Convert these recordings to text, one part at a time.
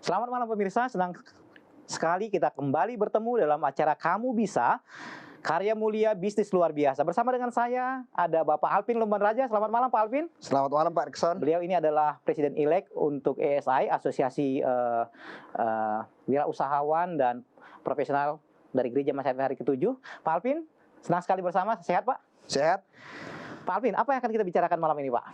Selamat malam pemirsa, senang sekali kita kembali bertemu dalam acara Kamu Bisa, karya mulia bisnis luar biasa. Bersama dengan saya ada Bapak Alvin Lumban Raja. Selamat malam Pak Alvin. Selamat malam Pak Erikson. Beliau ini adalah Presiden-elek untuk ASI, Asosiasi Wirausahawan dan Profesional dari Gereja Masyarakat Hari ke-7. Pak Alvin, senang sekali bersama. Sehat Pak? Sehat. Pak Alvin, apa yang akan kita bicarakan malam ini Pak?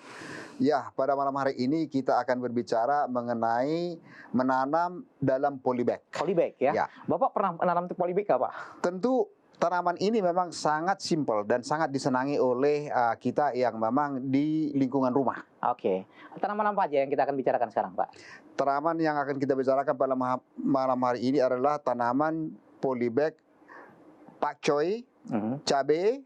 Ya, pada malam hari ini kita akan berbicara mengenai menanam dalam polybag. Polybag ya? Ya. Bapak pernah menanam polybag nggak Pak? Tentu tanaman ini memang sangat simpel dan sangat disenangi oleh kita yang memang di lingkungan rumah. Oke. Tanaman apa aja yang kita akan bicarakan sekarang Pak? Tanaman yang akan kita bicarakan pada malam hari ini adalah tanaman polybag, pakcoy, cabai,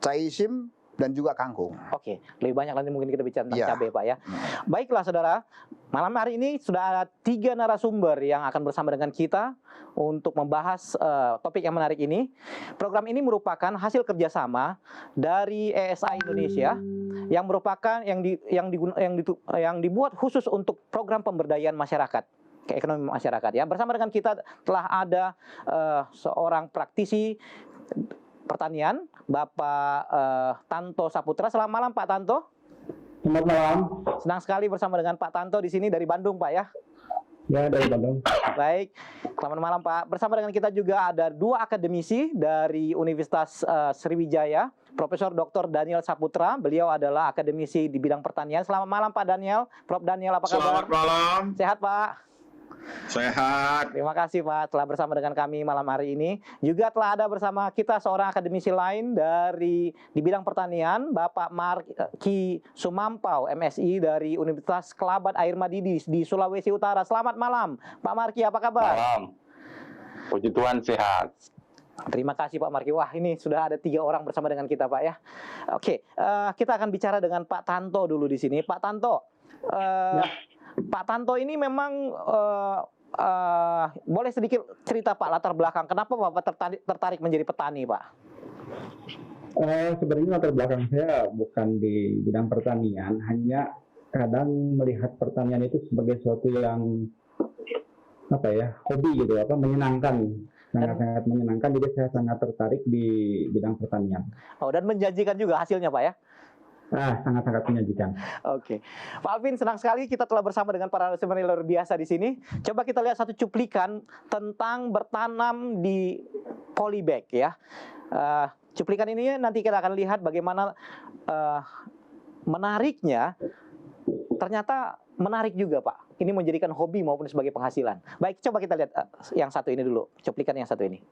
caisim, dan juga kangkung. Oke, lebih banyak nanti mungkin kita bicara tentang Ya. cabai Pak ya. Baiklah saudara, malam hari ini sudah ada 3 narasumber yang akan bersama dengan kita untuk membahas topik yang menarik ini. Program ini merupakan hasil kerjasama dari ASI Indonesia yang merupakan yang dibuat khusus untuk program pemberdayaan masyarakat, ekonomi masyarakat ya. Bersama dengan kita telah ada seorang praktisi pertanian, Bapak Tanto Saputra. Selamat malam Pak Tanto. Selamat malam. Senang sekali bersama dengan Pak Tanto di sini dari Bandung Pak ya. Ya, dari Bandung. Baik, selamat malam Pak. Bersama dengan kita juga ada 2 akademisi dari Universitas Sriwijaya, Profesor Dr. Daniel Saputra. Beliau adalah akademisi di bidang pertanian. Selamat malam Pak Daniel. Prof Daniel, apa kabar? Selamat malam. Sehat Pak? Sehat. Terima kasih Pak telah bersama dengan kami malam hari ini. Juga telah ada bersama kita seorang akademisi lain dari di bidang pertanian, Bapak Marki Sumampau, MSI dari Universitas Kelabat Air Madidi di Sulawesi Utara. Selamat malam Pak Marki, apa kabar? Malam. Puji Tuhan sehat. Terima kasih Pak Marki. Wah, ini sudah ada 3 orang bersama dengan kita Pak ya. Oke, kita akan bicara dengan Pak Tanto dulu di sini. Pak Tanto, Pak Tanto ini memang boleh sedikit cerita Pak latar belakang kenapa Bapak tertarik menjadi petani Pak? Sebenarnya latar belakang saya bukan di bidang pertanian, hanya kadang melihat pertanian itu sebagai sesuatu yang hobi gitu, menyenangkan, sangat-sangat menyenangkan. Jadi saya sangat tertarik di bidang pertanian. Oh, dan menjanjikan juga hasilnya Pak ya? Sangat-sangat menyajikan. Oke, Pak Alvin, senang sekali kita telah bersama dengan para narasumber luar biasa di sini. Coba kita lihat satu cuplikan tentang bertanam di polybag ya. Cuplikan ini nanti kita akan lihat bagaimana menariknya. Ternyata menarik juga Pak. Ini menjadikan hobi maupun sebagai penghasilan. Baik, coba kita lihat yang satu ini dulu. Cuplikan yang satu ini.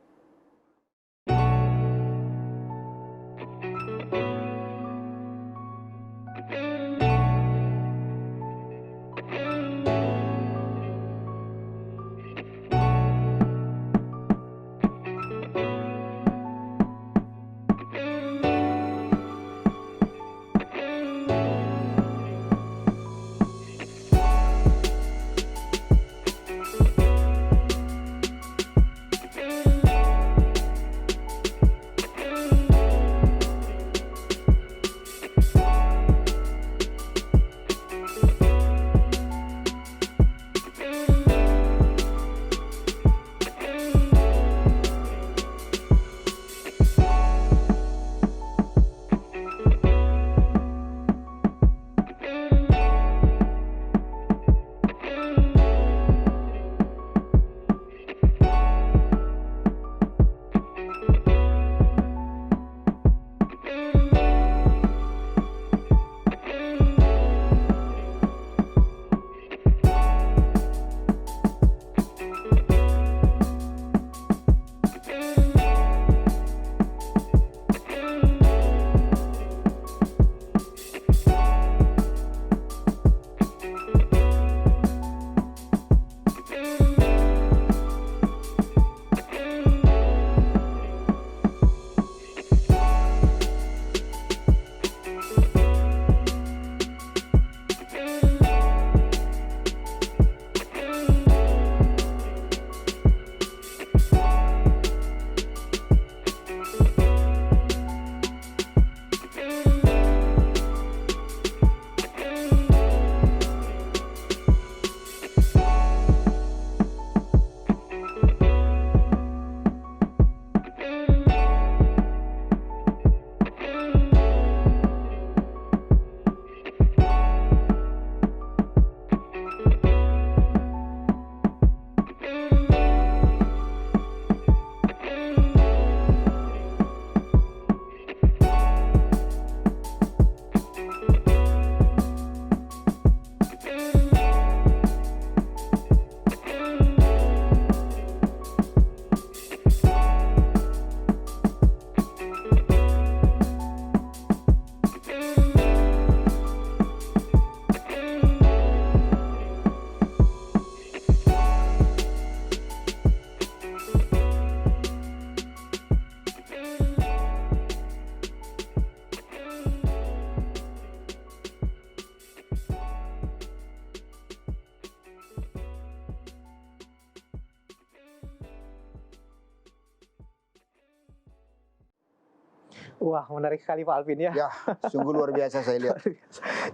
Wah, menarik sekali Pak Alvin ya. Ya, sungguh luar biasa saya lihat.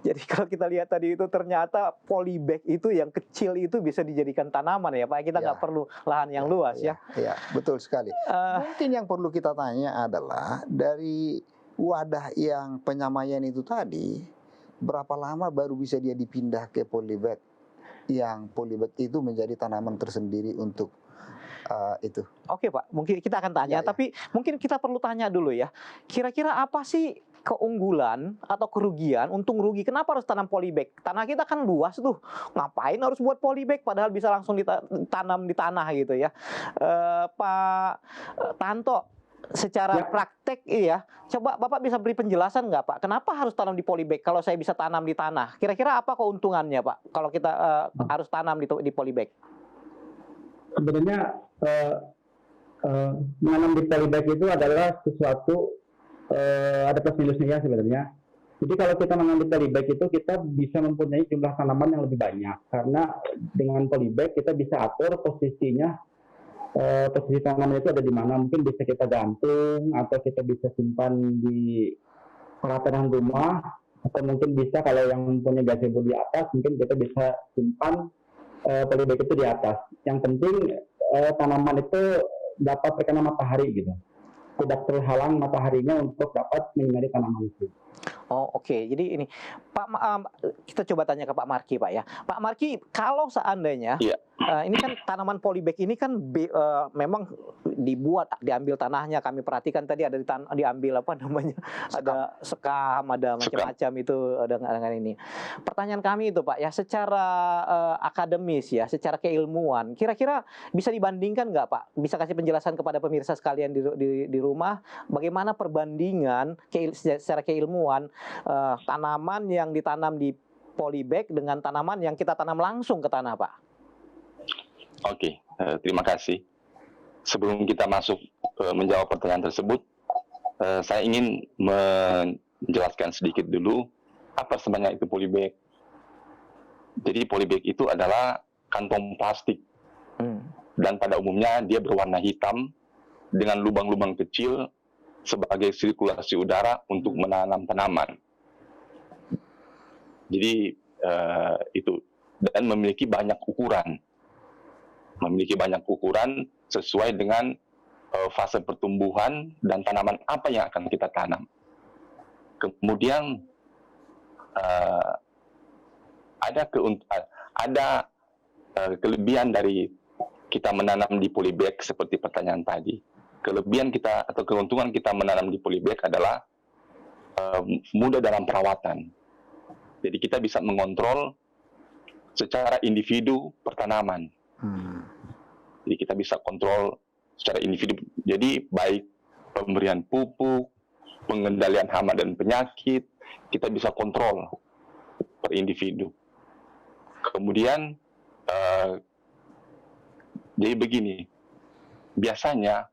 Jadi kalau kita lihat tadi itu ternyata polybag itu yang kecil itu bisa dijadikan tanaman ya Pak. Kita nggak Ya. perlu lahan yang luas ya. Ya, betul sekali. Mungkin yang perlu kita tanya adalah dari wadah yang penyamaian itu tadi, berapa lama baru bisa dia dipindah ke polybag? Yang polybag itu menjadi tanaman tersendiri untuk itu. Oke Pak, mungkin kita akan tanya, Ya, ya. tapi mungkin kita perlu tanya dulu ya. Kira-kira apa sih keunggulan atau kerugian, untung rugi? Kenapa harus tanam polybag? Tanah kita kan luas tuh, ngapain harus buat polybag? Padahal bisa langsung ditanam di tanah gitu ya. Pak Tanto, secara Ya. praktek iya, coba Bapak bisa beri penjelasan nggak Pak? Kenapa harus tanam di polybag kalau saya bisa tanam di tanah? Kira-kira apa keuntungannya Pak kalau kita harus tanam di polybag? Sebenarnya menanam di polybag itu adalah sesuatu ada plus minusnya ya sebenarnya. Jadi kalau kita menanam di polybag itu kita bisa mempunyai jumlah tanaman yang lebih banyak karena dengan polybag kita bisa atur posisinya, posisi tanaman itu ada di mana, mungkin bisa kita gantung atau kita bisa simpan di pelataran rumah, atau mungkin bisa kalau yang mempunyai gazebo di atas mungkin kita bisa simpan polybag itu di atas. Yang penting tanaman itu dapat terkena matahari gitu, tidak terhalang mataharinya untuk dapat menyinari tanaman itu. Oh oke, jadi ini Pak, kita coba tanya ke Pak Marki Pak ya. Pak Marki, kalau seandainya Iya. ini kan tanaman polybag ini kan memang diambil tanahnya, kami perhatikan tadi ada diambil apa namanya, ada sekam, ada macam-macam itu dengan ini. Pertanyaan kami itu Pak ya, secara akademis ya, secara keilmuan, kira-kira bisa dibandingkan nggak Pak? Bisa kasih penjelasan kepada pemirsa sekalian di rumah, bagaimana perbandingan secara keilmuan tanaman yang ditanam di polybag dengan tanaman yang kita tanam langsung ke tanah, Pak? Oke, terima kasih. Sebelum kita masuk menjawab pertanyaan tersebut, saya ingin menjelaskan sedikit dulu apa sebenarnya itu polybag. Jadi polybag itu adalah kantong plastik dan pada umumnya dia berwarna hitam dengan lubang-lubang kecil sebagai sirkulasi udara untuk menanam tanaman. Jadi itu, dan memiliki banyak ukuran sesuai dengan fase pertumbuhan dan tanaman apa yang akan kita tanam. Kemudian ada kelebihan dari kita menanam di polybag seperti pertanyaan tadi. Kelebihan kita atau keuntungan kita menanam di polybag adalah mudah dalam perawatan. Jadi kita bisa mengontrol secara individu pertanaman. Jadi kita bisa kontrol secara individu. Jadi baik pemberian pupuk, pengendalian hama dan penyakit, kita bisa kontrol per individu. Kemudian jadi begini, biasanya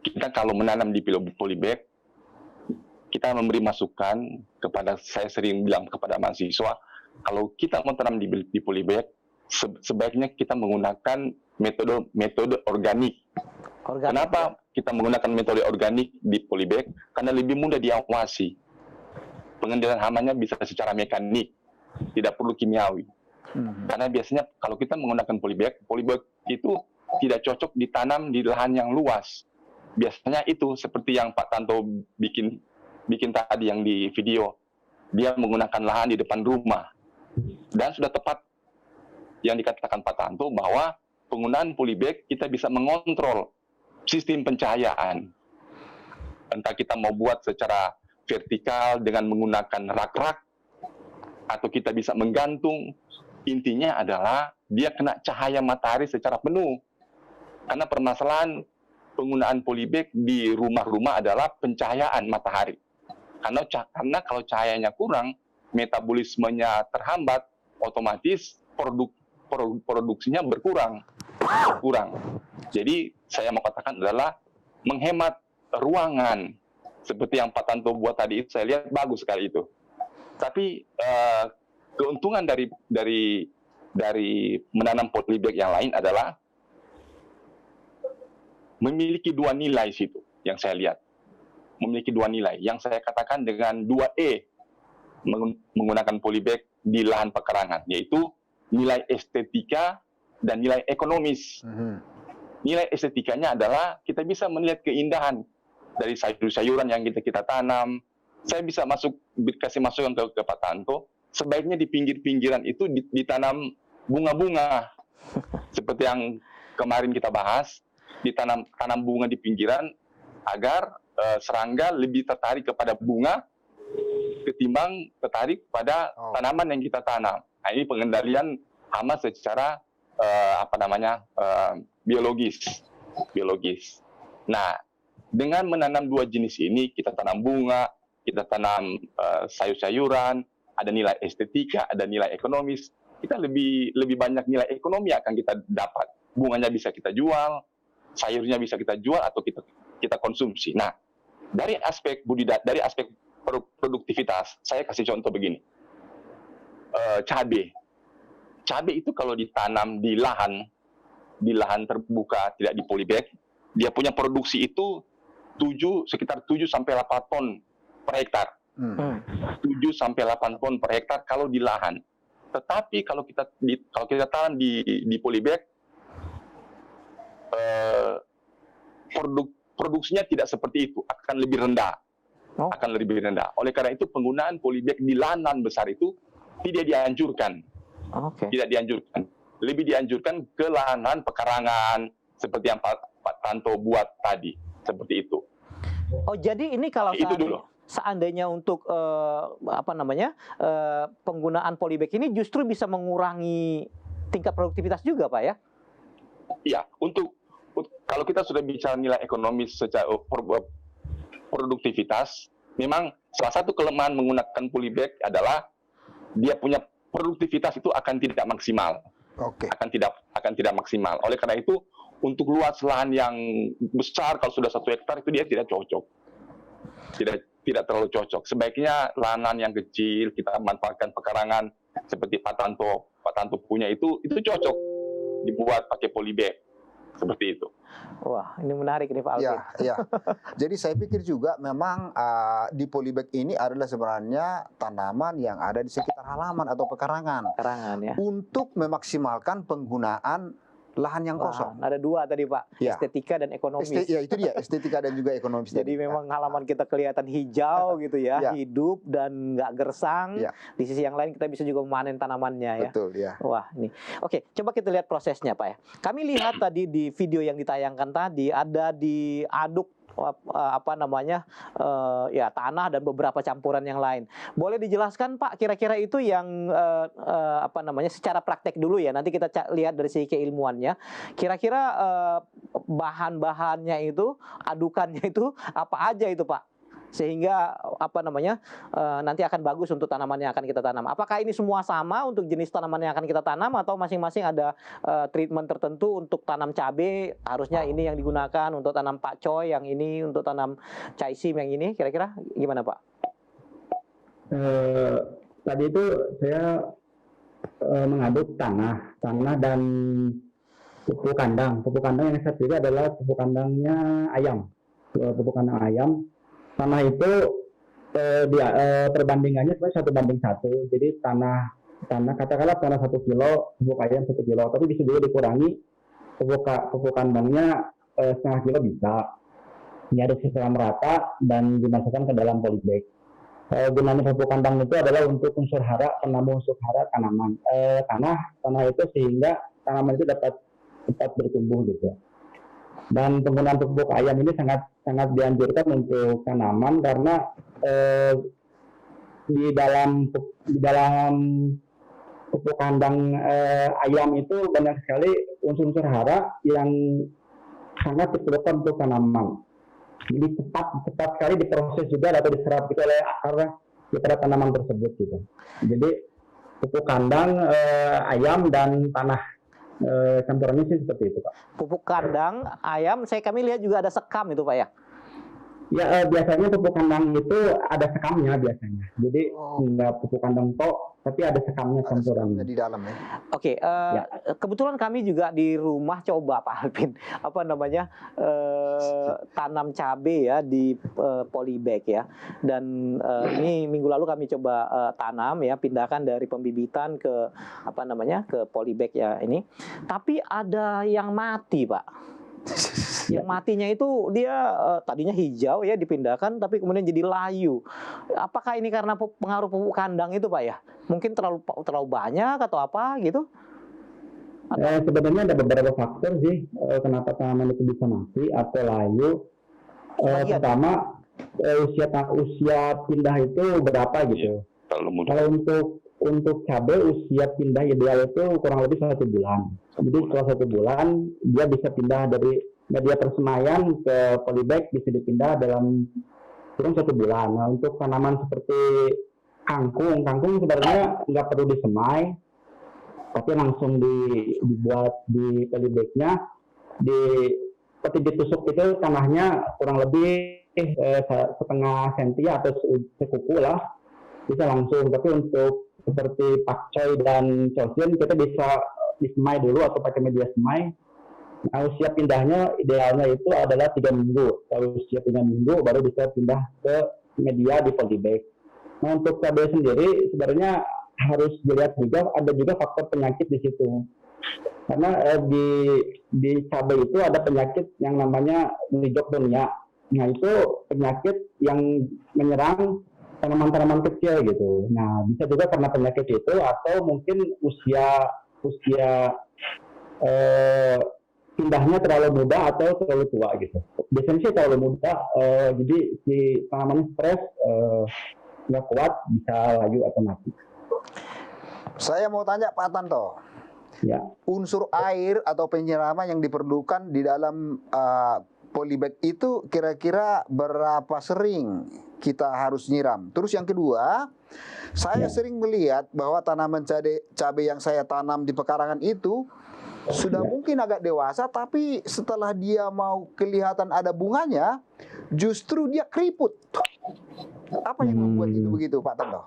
kita kalau menanam di polybag, kita memberi masukan kepada, saya sering bilang kepada mahasiswa, kalau kita mau tanam di polybag, sebaiknya kita menggunakan metode organik. Kenapa kita menggunakan metode organik di polybag? Karena lebih mudah diawasi. Pengendalian hamanya bisa secara mekanik, tidak perlu kimiawi. Karena biasanya kalau kita menggunakan polybag itu tidak cocok ditanam di lahan yang luas. Biasanya itu seperti yang Pak Tanto bikin tadi yang di video. Dia menggunakan lahan di depan rumah. Dan sudah tepat yang dikatakan Pak Tanto bahwa penggunaan polybag kita bisa mengontrol sistem pencahayaan. Entah kita mau buat secara vertikal dengan menggunakan rak-rak, atau kita bisa menggantung. Intinya adalah dia kena cahaya matahari secara penuh. Karena permasalahan penggunaan polybag di rumah-rumah adalah pencahayaan matahari. Karena kalau cahayanya kurang, metabolismenya terhambat, otomatis produksinya berkurang. Jadi saya mau katakan adalah menghemat ruangan. Seperti yang Pak Tanto buat tadi, saya lihat bagus sekali itu. Tapi keuntungan dari menanam polybag yang lain adalah memiliki dua nilai situ yang saya lihat. memiliki dua nilai yang saya katakan dengan 2E menggunakan polybag di lahan pekarangan, yaitu nilai estetika dan nilai ekonomis. Nilai estetikanya adalah kita bisa melihat keindahan dari sayur-sayuran yang kita tanam. Saya bisa kasih masukan ke Pak Tanto, sebaiknya di pinggir-pinggiran itu ditanam bunga-bunga. Seperti yang kemarin kita bahas, tanam bunga di pinggiran agar serangga lebih tertarik kepada bunga ketimbang tertarik pada tanaman yang kita tanam. Nah, ini pengendalian hama secara biologis. Nah, dengan menanam dua jenis ini, kita tanam bunga, kita tanam sayur-sayuran, ada nilai estetika, ada nilai ekonomis. Kita lebih banyak nilai ekonomi akan kita dapat. Bunganya bisa kita jual, sayurnya bisa kita jual atau kita konsumsi. Nah, dari aspek budidaya, dari aspek produktivitas, saya kasih contoh begini. Cabai itu kalau ditanam di lahan terbuka, tidak di polybag, dia punya produksi itu sekitar 7 sampai 8 ton per hektar. 7 sampai 8 ton per hektar kalau di lahan. Tetapi kalau kita tanam di polybag, produksinya tidak seperti itu, akan lebih rendah. Oleh karena itu penggunaan polybag di lahan besar itu tidak dianjurkan. Tidak dianjurkan. Lebih dianjurkan ke lahan pekarangan seperti yang Pak Tanto buat tadi, seperti itu. Oh, jadi ini kalau seandainya untuk penggunaan polybag ini justru bisa mengurangi tingkat produktivitas juga, Pak ya? Iya, kalau kita sudah bicara nilai ekonomis secara produktivitas, memang salah satu kelemahan menggunakan polybag adalah dia punya produktivitas itu akan tidak maksimal. Akan tidak maksimal. Oleh karena itu, untuk luas lahan yang besar, kalau sudah 1 hektar itu dia tidak cocok. Tidak terlalu cocok. Sebaiknya lahan yang kecil kita manfaatkan pekarangan seperti Pak Tanto punya itu cocok dibuat pakai polybag. Seperti itu. Wah, ini menarik nih Pak Alvin. Ya. Jadi saya pikir juga memang di polybag ini adalah sebenarnya tanaman yang ada di sekitar halaman atau pekarangan. Ya. Untuk memaksimalkan penggunaan lahan yang kosong. Ada dua tadi Pak, estetika dan ekonomis. Ya itu dia, estetika dan juga ekonomis. Jadi memang halaman kita kelihatan hijau gitu ya, hidup dan nggak gersang. Di sisi yang lain kita bisa juga memanen tanamannya ya. Betul ya. Wah, ini. Oke, coba kita lihat prosesnya Pak ya. Kami lihat tadi di video yang ditayangkan tadi ada diaduk tanah dan beberapa campuran yang lain. Boleh dijelaskan Pak kira-kira itu yang secara praktek dulu ya. Nanti kita lihat dari segi keilmuannya. Kira-kira bahan-bahannya itu, adukannya itu apa aja itu Pak? Sehingga nanti akan bagus untuk tanaman yang akan kita tanam. Apakah ini semua sama untuk jenis tanaman yang akan kita tanam atau masing-masing ada treatment tertentu? Untuk tanam cabai harusnya ini yang digunakan, untuk tanam pakcoy yang ini, untuk tanam caisim yang ini, kira-kira gimana Pak? Tadi itu saya mengaduk tanah dan pupuk kandang. Pupuk kandang yang saya pilih adalah pupuk kandangnya ayam. Pupuk kandang ayam. Tanah itu perbandingannya sebenarnya 1:1. Jadi tanah katakanlah tanah 1 kilo, pupuk ayam 1 kilo, tapi bisa juga dikurangi pupuk kandangnya setengah kilo bisa. Diaduk secara merata dan dimasukkan ke dalam polybag. Gunanya pupuk kandang itu adalah untuk unsur hara, penambah unsur hara tanaman, tanah itu sehingga tanaman itu dapat cepat bertumbuh gitu. Dan penggunaan pupuk ayam ini sangat dianjurkan untuk tanaman karena di dalam pupuk kandang ayam itu banyak sekali unsur-unsur hara yang sangat diperlukan untuk tanaman. Jadi cepat sekali diproses juga atau diserap gitu oleh akar tanaman tersebut gitu. Jadi pupuk kandang ayam dan tanah campurannya sih seperti itu Pak. Pupuk kandang ayam, kami lihat juga ada sekam itu Pak ya. Ya biasanya pupuk kandang itu ada sekamnya biasanya. Jadi Oh. nggak pupuk kandang tok, tapi ada sekamnya Ada campuran. sekamnya di dalam ya. Oke, Ya. kebetulan kami juga di rumah coba Pak Alvin, apa namanya, tanam cabai ya di polybag ya. Dan ini minggu lalu kami coba tanam ya, pindahkan dari pembibitan ke apa namanya, ke polybag ya ini. Tapi ada yang mati Pak. Yang matinya itu dia tadinya hijau ya dipindahkan, tapi kemudian jadi layu. Apakah ini karena pengaruh pupuk kandang itu Pak ya? Mungkin terlalu banyak atau apa gitu? Sebenarnya ada beberapa faktor sih kenapa tanaman itu bisa mati atau layu. Iya. Pertama usia pindah itu berapa gitu. Terlalu muda. Kalau untuk cabai usia pindah ideal itu kurang lebih 1 bulan. Jadi setelah 1 bulan dia bisa pindah dari media persemaian ke polybag, bisa dipindah dalam kurang 1 bulan. Nah, untuk tanaman seperti kangkung sebenarnya nggak perlu disemai, tapi langsung dibuat di polybagnya, seperti ditusuk itu tanahnya kurang lebih setengah senti atau sekuku lah, bisa langsung. Tapi untuk seperti pakcoy dan cosin kita bisa disemai dulu atau pakai media semai. Nah, usia pindahnya idealnya itu adalah 3 minggu. Kalau usia 3 minggu baru bisa pindah ke media di polybag. Nah, untuk cabai sendiri sebenarnya harus dilihat juga, ada juga faktor penyakit di situ. Karena di cabai itu ada penyakit yang namanya Rhizoctonia. Nah, itu penyakit yang menyerang tanaman-tanaman kecil gitu. Nah, bisa juga karena penyakit itu atau mungkin usia pindahnya terlalu muda atau terlalu tua gitu. Biasanya sih terlalu muda, jadi si tanamannya stres, nggak kuat, bisa layu atau mati. Saya mau tanya Pak Tanto, Ya. unsur air atau penyiraman yang diperlukan di dalam polybag itu kira-kira berapa sering kita harus nyiram? Terus yang kedua, saya sering melihat bahwa tanaman cabai yang saya tanam di pekarangan itu sudah mungkin agak dewasa, tapi setelah dia mau kelihatan ada bunganya, justru dia keriput. Apa yang membuat itu begitu, Pak Tanto?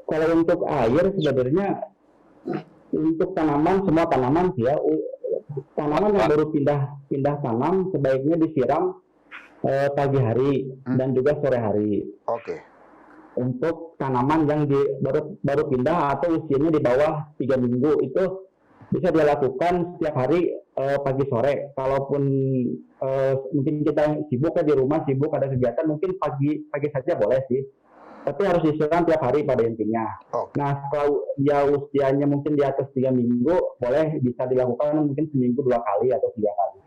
Kalau untuk air sebenarnya untuk tanaman, semua tanaman sih ya, tanaman yang baru pindah tanam sebaiknya disiram pagi hari dan juga sore hari. Oke. Untuk tanaman yang baru pindah atau usianya di bawah 3 minggu itu bisa dilakukan setiap hari pagi sore. Kalaupun mungkin kita sibuk ya di rumah, sibuk ada kegiatan, mungkin pagi saja boleh sih. Tapi harus disiram tiap hari pada intinya. Nah, kalau dia usianya mungkin di atas 3 minggu, boleh bisa dilakukan mungkin seminggu 2 kali atau 3 kali.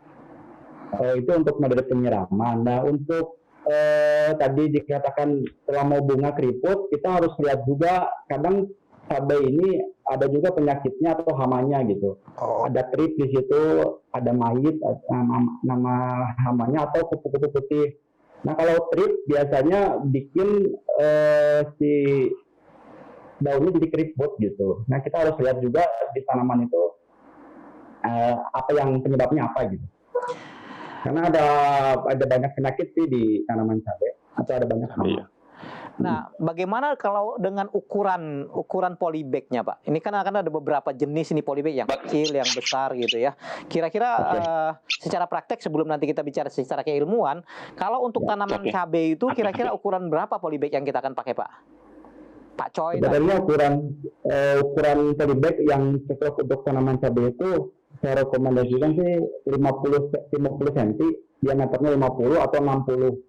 Itu untuk metode penyiraman. Nah, untuk tadi dikatakan setelah mau bunga keriput, kita harus lihat juga kadang cabai ini ada juga penyakitnya atau hamanya gitu. Ada trip di situ, ada mait, nama hamanya atau kupu-kupu putih. Nah, kalau trip biasanya bikin si daunnya jadi keriput gitu. Nah, kita harus lihat juga di tanaman itu apa yang penyebabnya apa gitu. Karena ada banyak penyakit sih di tanaman cabai atau ada banyak hama. Iya. Nah, bagaimana kalau dengan ukuran polybagnya, Pak? Ini kan akan ada beberapa jenis ini polybag, yang kecil, yang besar gitu ya. Kira-kira secara praktek sebelum nanti kita bicara secara keilmuan, kalau untuk tanaman cabai itu kira-kira ukuran berapa polybag yang kita akan pakai, Pak? Pak Choi. Sebenarnya ukuran polybag yang cocok untuk tanaman cabai itu saya rekomendasikan sih 50 cm, diameternya 50 atau 60.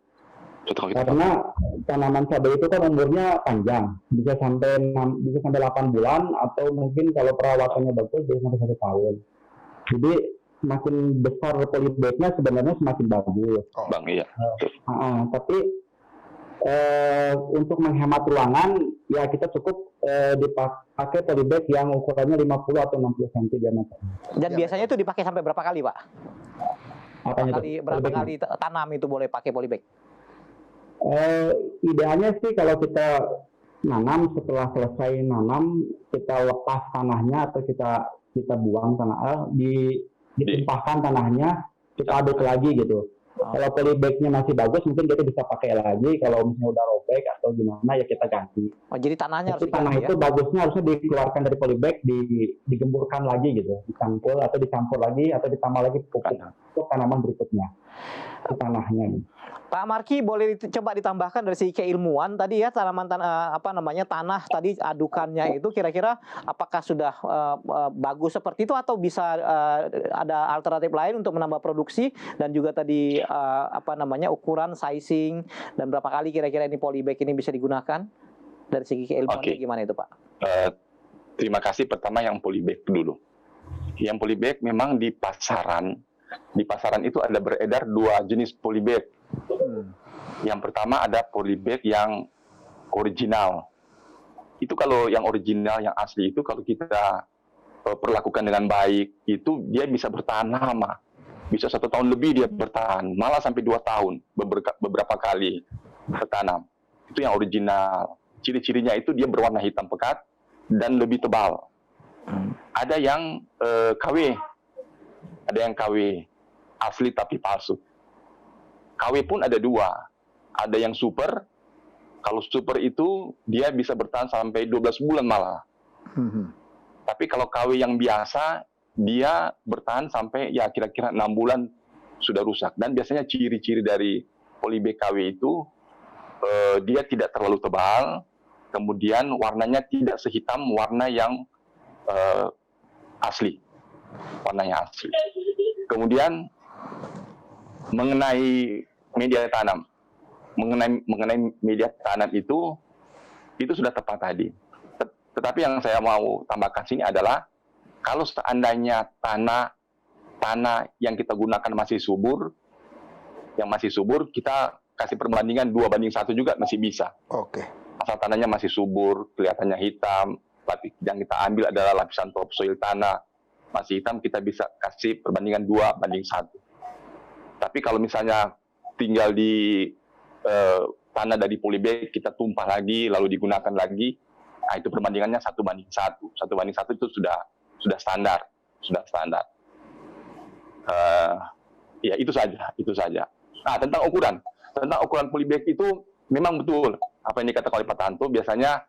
Karena tanaman cabai itu kan umurnya panjang, bisa sampai 8 bulan atau mungkin kalau perawatannya bagus bisa sampai 1 tahun. Jadi semakin besar polybagnya sebenarnya semakin bagus. Bang, iya. Tapi untuk menghemat ruangan ya kita cukup dipakai polybag yang ukurannya 50 atau 60 cm diameter. Dan biasanya itu dipakai sampai berapa kali, Pak? Berapa kali tanam itu boleh pakai polybag? Idealnya sih kalau kita nanam, setelah selesai nanam kita lepas tanahnya atau kita buang tanah, ditumpahkan tanahnya, kita aduk lagi gitu. Kalau polybag-nya masih bagus, mungkin kita bisa pakai lagi. Kalau misalnya udah robek atau gimana, ya kita ganti. Oh, jadi tanahnya harus Tapi tanah diganti itu bagusnya harusnya dikeluarkan dari polybag, digemburkan lagi gitu, dicangkul atau dicampur lagi atau ditambah lagi pupuk untuk tanaman berikutnya. Itu tanahnya. Pak Marky, boleh coba ditambahkan dari segi keilmuan tadi ya, tanah tanah tadi adukannya itu kira-kira apakah sudah bagus seperti itu atau bisa ada alternatif lain untuk menambah produksi, dan juga tadi ukuran sizing dan berapa kali kira-kira ini polybag ini bisa digunakan dari segi keilmuannya. Gimana itu Pak? Terima kasih. Pertama yang polybag dulu. Yang polybag memang di pasaran itu ada beredar 2 jenis polybag. Yang pertama ada polybag yang original. Itu kalau yang original, yang asli itu kalau kita perlakukan dengan baik, itu dia bisa bertahan lama. Bisa 1 tahun lebih dia bertahan, malah sampai 2 tahun beberapa kali bertanam. Itu yang original. Ciri-cirinya itu dia berwarna hitam pekat dan lebih tebal. Ada yang KW. Ada yang KW asli tapi palsu. KW pun ada 2. Ada yang super. Kalau super itu dia bisa bertahan sampai 12 bulan malah. Tapi kalau KW yang biasa dia bertahan sampai ya kira-kira 6 bulan sudah rusak. Dan biasanya ciri-ciri dari polybag KW itu dia tidak terlalu tebal. Kemudian warnanya tidak sehitam warna yang asli. Warnanya asli. Kemudian mengenai media tanam. Mengenai media tanam itu sudah tepat tadi. Tetapi yang saya mau tambahkan sini adalah kalau seandainya tanah yang kita gunakan masih subur, kita kasih perbandingan 2:1 juga masih bisa. Oke. Asal tanahnya masih subur, kelihatannya hitam, yang kita ambil adalah lapisan topsoil tanah masih hitam, kita bisa kasih perbandingan 2:1. Tapi kalau misalnya tinggal di tanah dari polybag, kita tumpah lagi, lalu digunakan lagi, nah itu perbandingannya 1:1. 1:1 itu sudah standar. Ya itu saja. Nah, tentang ukuran polybag itu memang betul apa yang dikatakan oleh Pak Tanto. Biasanya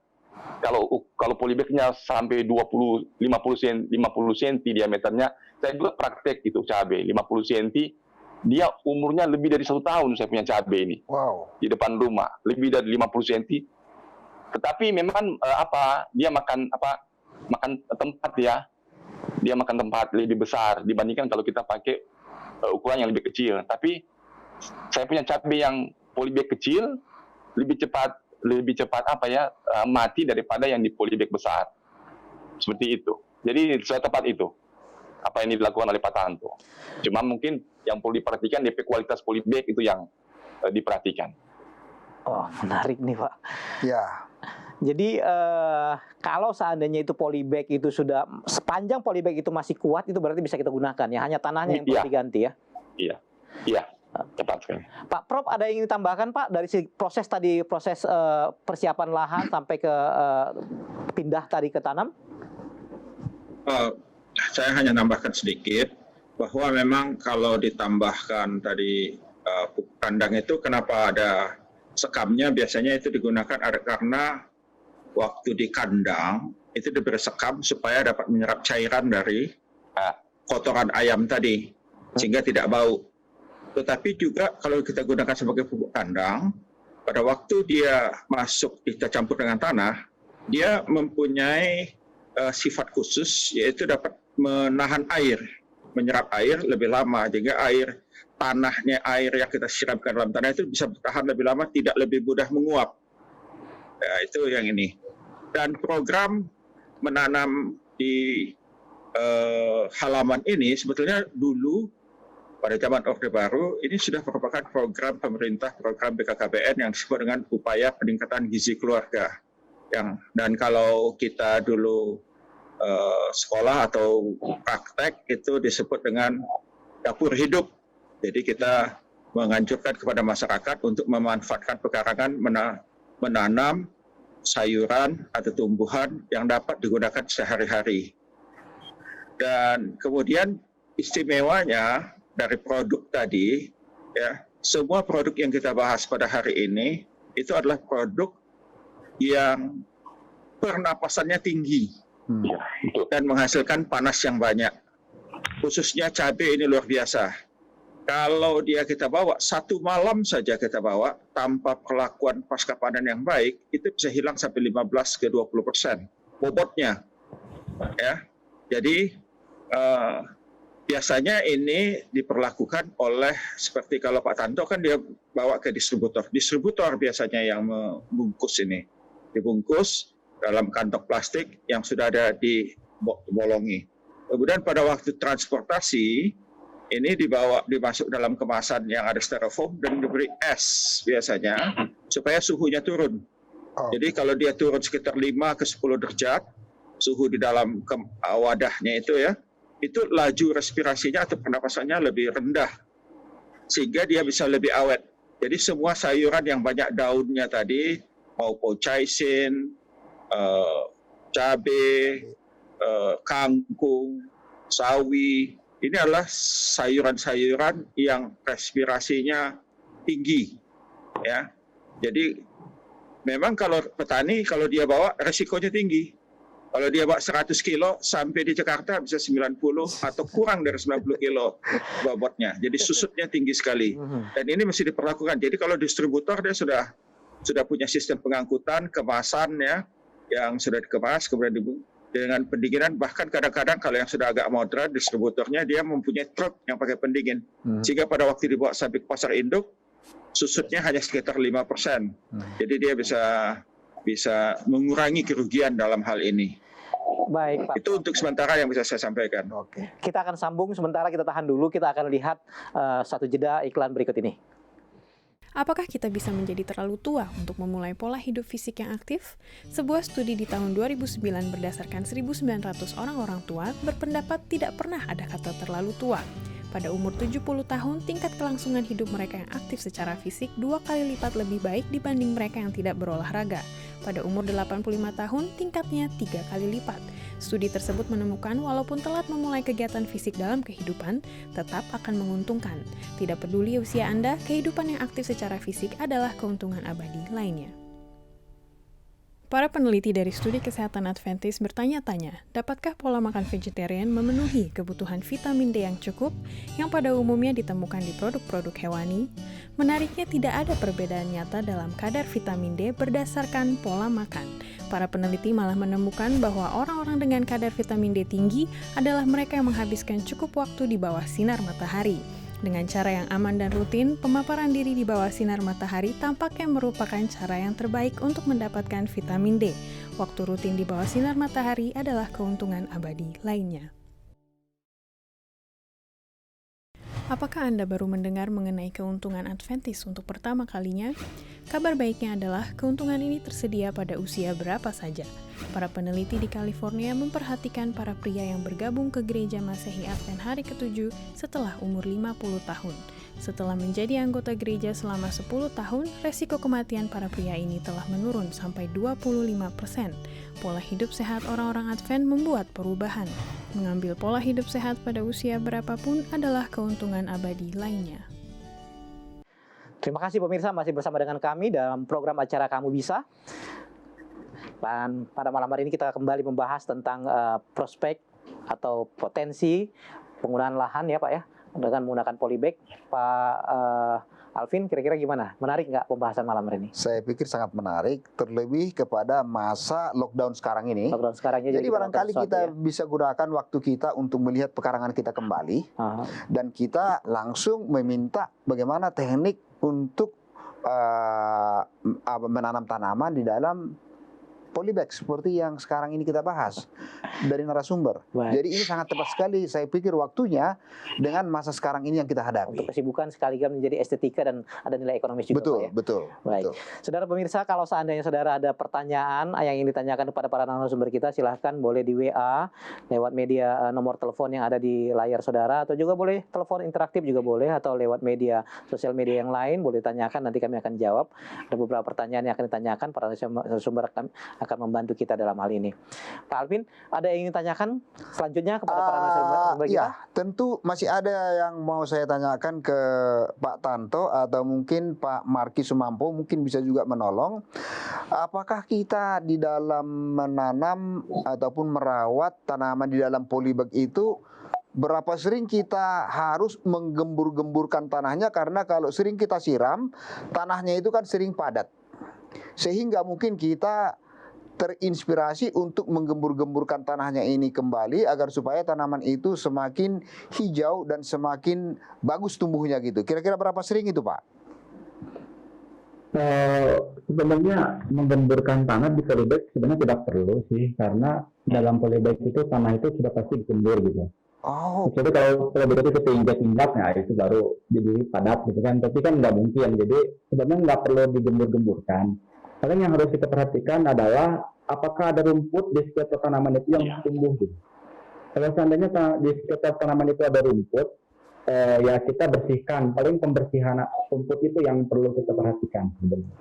kalau polybagnya sampai 50 cm diameternya, saya juga praktek itu cabai 50 cm. Dia umurnya lebih dari 1 tahun saya punya cabai ini. Wow. Di depan rumah, lebih dari 50 cm. Tetapi memang dia makan tempat ya. Dia makan tempat lebih besar dibandingkan kalau kita pakai ukuran yang lebih kecil. Tapi saya punya cabai yang polybag kecil lebih cepat mati daripada yang di polybag besar. Seperti itu. Jadi sudah tepat itu apa yang dilakukan oleh Pak Tanto. Cuma mungkin yang perlu diperhatikan DP kualitas polybag itu yang diperhatikan. Oh, menarik nih Pak. Ya. Jadi kalau seandainya itu polybag itu sudah sepanjang polybag itu masih kuat, itu berarti bisa kita gunakan ya. Hanya tanahnya yang perlu diganti ya. Iya. Tepat sekali. Pak Prof, ada yang ingin ditambahkan Pak dari proses persiapan lahan sampai ke pindah tadi ke tanam? Saya hanya nambahkan sedikit bahwa memang kalau ditambahkan tadi pupuk kandang itu kenapa ada sekamnya, biasanya itu digunakan karena waktu di kandang itu diberi sekam supaya dapat menyerap cairan dari kotoran ayam tadi sehingga tidak bau. Tetapi juga kalau kita gunakan sebagai pupuk kandang, pada waktu dia masuk kita campur dengan tanah, dia mempunyai sifat khusus, yaitu dapat menahan air, menyerap air lebih lama, sehingga air yang kita siramkan dalam tanah itu bisa bertahan lebih lama, tidak lebih mudah menguap. Ya, itu yang ini. Dan program menanam di halaman ini sebetulnya dulu pada zaman Orde Baru ini sudah merupakan program pemerintah, program BKKBN yang disebut dengan upaya peningkatan gizi keluarga. Dan kalau kita dulu sekolah atau praktek itu disebut dengan dapur hidup. Jadi kita menganjurkan kepada masyarakat untuk memanfaatkan pekarangan menanam sayuran atau tumbuhan yang dapat digunakan sehari-hari. Dan kemudian istimewanya dari produk tadi ya, semua produk yang kita bahas pada hari ini itu adalah produk yang pernapasannya tinggi Iya, betul. dan menghasilkan panas yang banyak. Khususnya cabai ini luar biasa. Kalau dia kita bawa, 1 malam saja kita bawa, tanpa perlakuan pasca panen yang baik, itu bisa hilang sampai 15 ke 20% bobotnya. Ya. Jadi biasanya ini diperlakukan oleh, seperti kalau Pak Tanto kan dia bawa ke distributor. Distributor biasanya yang membungkus ini. Dibungkus dalam kantong plastik yang sudah ada dibolongi. Kemudian pada waktu transportasi, ini dimasuk dalam kemasan yang ada styrofoam dan diberi es biasanya, supaya suhunya turun. Jadi kalau dia turun sekitar 5 ke 10 derajat, suhu di dalam wadahnya itu ya, itu laju respirasinya atau pernapasannya lebih rendah, sehingga dia bisa lebih awet. Jadi semua sayuran yang banyak daunnya tadi, mau capsaicin, cabai, kangkung, sawi, ini adalah sayuran-sayuran yang respirasinya tinggi, ya. Jadi memang kalau petani kalau dia bawa resikonya tinggi. Kalau dia bawa 100 kilo sampai di Jakarta bisa 90 atau kurang dari 90 kilo bobotnya. Jadi susutnya tinggi sekali. Dan ini mesti diperlakukan. Jadi kalau distributor dia sudah punya sistem pengangkutan, kemasan ya, yang sudah dikemas, kemudian dengan pendinginan, bahkan kadang-kadang kalau yang sudah agak modern, distributornya dia mempunyai truk yang pakai pendingin. Sehingga pada waktu dibawa sampai ke pasar induk, susutnya hanya sekitar 5%. Jadi dia bisa mengurangi kerugian dalam hal ini. Baik, Pak. Itu untuk sementara yang bisa saya sampaikan. Oke. Kita akan sambung sementara, kita tahan dulu, kita akan lihat satu jeda iklan berikut ini. Apakah kita bisa menjadi terlalu tua untuk memulai pola hidup fisik yang aktif? Sebuah studi di tahun 2009 berdasarkan 1.900 orang-orang tua berpendapat tidak pernah ada kata terlalu tua. Pada umur 70 tahun, tingkat kelangsungan hidup mereka yang aktif secara fisik 2 kali lipat lebih baik dibanding mereka yang tidak berolahraga. Pada umur 85 tahun, tingkatnya 3 kali lipat. Studi tersebut menemukan walaupun telat memulai kegiatan fisik dalam kehidupan, tetap akan menguntungkan. Tidak peduli usia Anda, kehidupan yang aktif secara fisik adalah keuntungan abadi lainnya. Para peneliti dari Studi Kesehatan Adventist bertanya-tanya, dapatkah pola makan vegetarian memenuhi kebutuhan vitamin D yang cukup, yang pada umumnya ditemukan di produk-produk hewani? Menariknya tidak ada perbedaan nyata dalam kadar vitamin D berdasarkan pola makan. Para peneliti malah menemukan bahwa orang-orang dengan kadar vitamin D tinggi adalah mereka yang menghabiskan cukup waktu di bawah sinar matahari. Dengan cara yang aman dan rutin, pemaparan diri di bawah sinar matahari tampaknya merupakan cara yang terbaik untuk mendapatkan vitamin D. Waktu rutin di bawah sinar matahari adalah keuntungan abadi lainnya. Apakah Anda baru mendengar mengenai keuntungan Adventist untuk pertama kalinya? Kabar baiknya adalah keuntungan ini tersedia pada usia berapa saja. Para peneliti di California memperhatikan para pria yang bergabung ke gereja Masehi Advent hari ke-7 setelah umur 50 tahun. Setelah menjadi anggota gereja selama 10 tahun, resiko kematian para pria ini telah menurun sampai 25%. Pola hidup sehat orang-orang Advent membuat perubahan. Mengambil pola hidup sehat pada usia berapapun adalah keuntungan abadi lainnya. Terima kasih pemirsa, masih bersama dengan kami dalam program acara Kamu Bisa. Dan pada malam hari ini kita kembali membahas tentang prospek atau potensi penggunaan lahan ya Pak ya, dengan menggunakan polybag. Pak Alvin, kira-kira gimana? Menarik nggak pembahasan malam hari ini? Saya pikir sangat menarik, terlebih kepada masa lockdown sekarang ini. Lockdown sekarangnya Jadi barangkali kita bisa gunakan waktu kita untuk melihat pekarangan kita kembali, dan kita langsung meminta bagaimana teknik untuk menanam tanaman di dalam polybag seperti yang sekarang ini kita bahas dari narasumber. Baik. Jadi ini sangat tepat sekali, saya pikir waktunya dengan masa sekarang ini yang kita hadapi. Untuk kesibukan sekaligus menjadi estetika dan ada nilai ekonomis juga Betul, Pak ya? betul. Baik. Betul. Saudara pemirsa, kalau seandainya saudara ada pertanyaan yang ingin ditanyakan kepada para narasumber kita, silahkan boleh di WA lewat media nomor telepon yang ada di layar saudara, atau juga boleh telepon interaktif juga boleh, atau lewat media sosial media yang lain boleh tanyakan, nanti kami akan jawab. Ada beberapa pertanyaan yang akan ditanyakan para narasumber akan membantu kita dalam hal ini. Pak Alvin, ada yang ingin tanyakan selanjutnya kepada para narasumber kita? Ya, tentu masih ada yang mau saya tanyakan ke Pak Tanto atau mungkin Pak Marki Sumampo, mungkin bisa juga menolong. Apakah kita di dalam menanam ataupun merawat tanaman di dalam polybag itu berapa sering kita harus menggembur-gemburkan tanahnya, karena kalau sering kita siram, tanahnya itu kan sering padat. Sehingga mungkin kita terinspirasi untuk menggembur-gemburkan tanahnya ini kembali agar supaya tanaman itu semakin hijau dan semakin bagus tumbuhnya gitu. Kira-kira berapa sering itu, Pak? Sebenarnya menggemburkan tanah di polybag sebenarnya tidak perlu sih, karena dalam polybag itu tanah itu sudah pasti digembur gitu. Oh, Jadi kalau polybag itu keinjak-injak, nah itu baru jadi padat gitu kan. Tapi kan nggak mungkin, jadi sebenarnya nggak perlu digembur-gemburkan. Paling yang harus kita perhatikan adalah apakah ada rumput di sekitar tanaman itu yang tumbuh gitu. Kalau seandainya di sekitar tanaman itu ada rumput, ya kita bersihkan. Paling pembersihan rumput itu yang perlu kita perhatikan sebenarnya.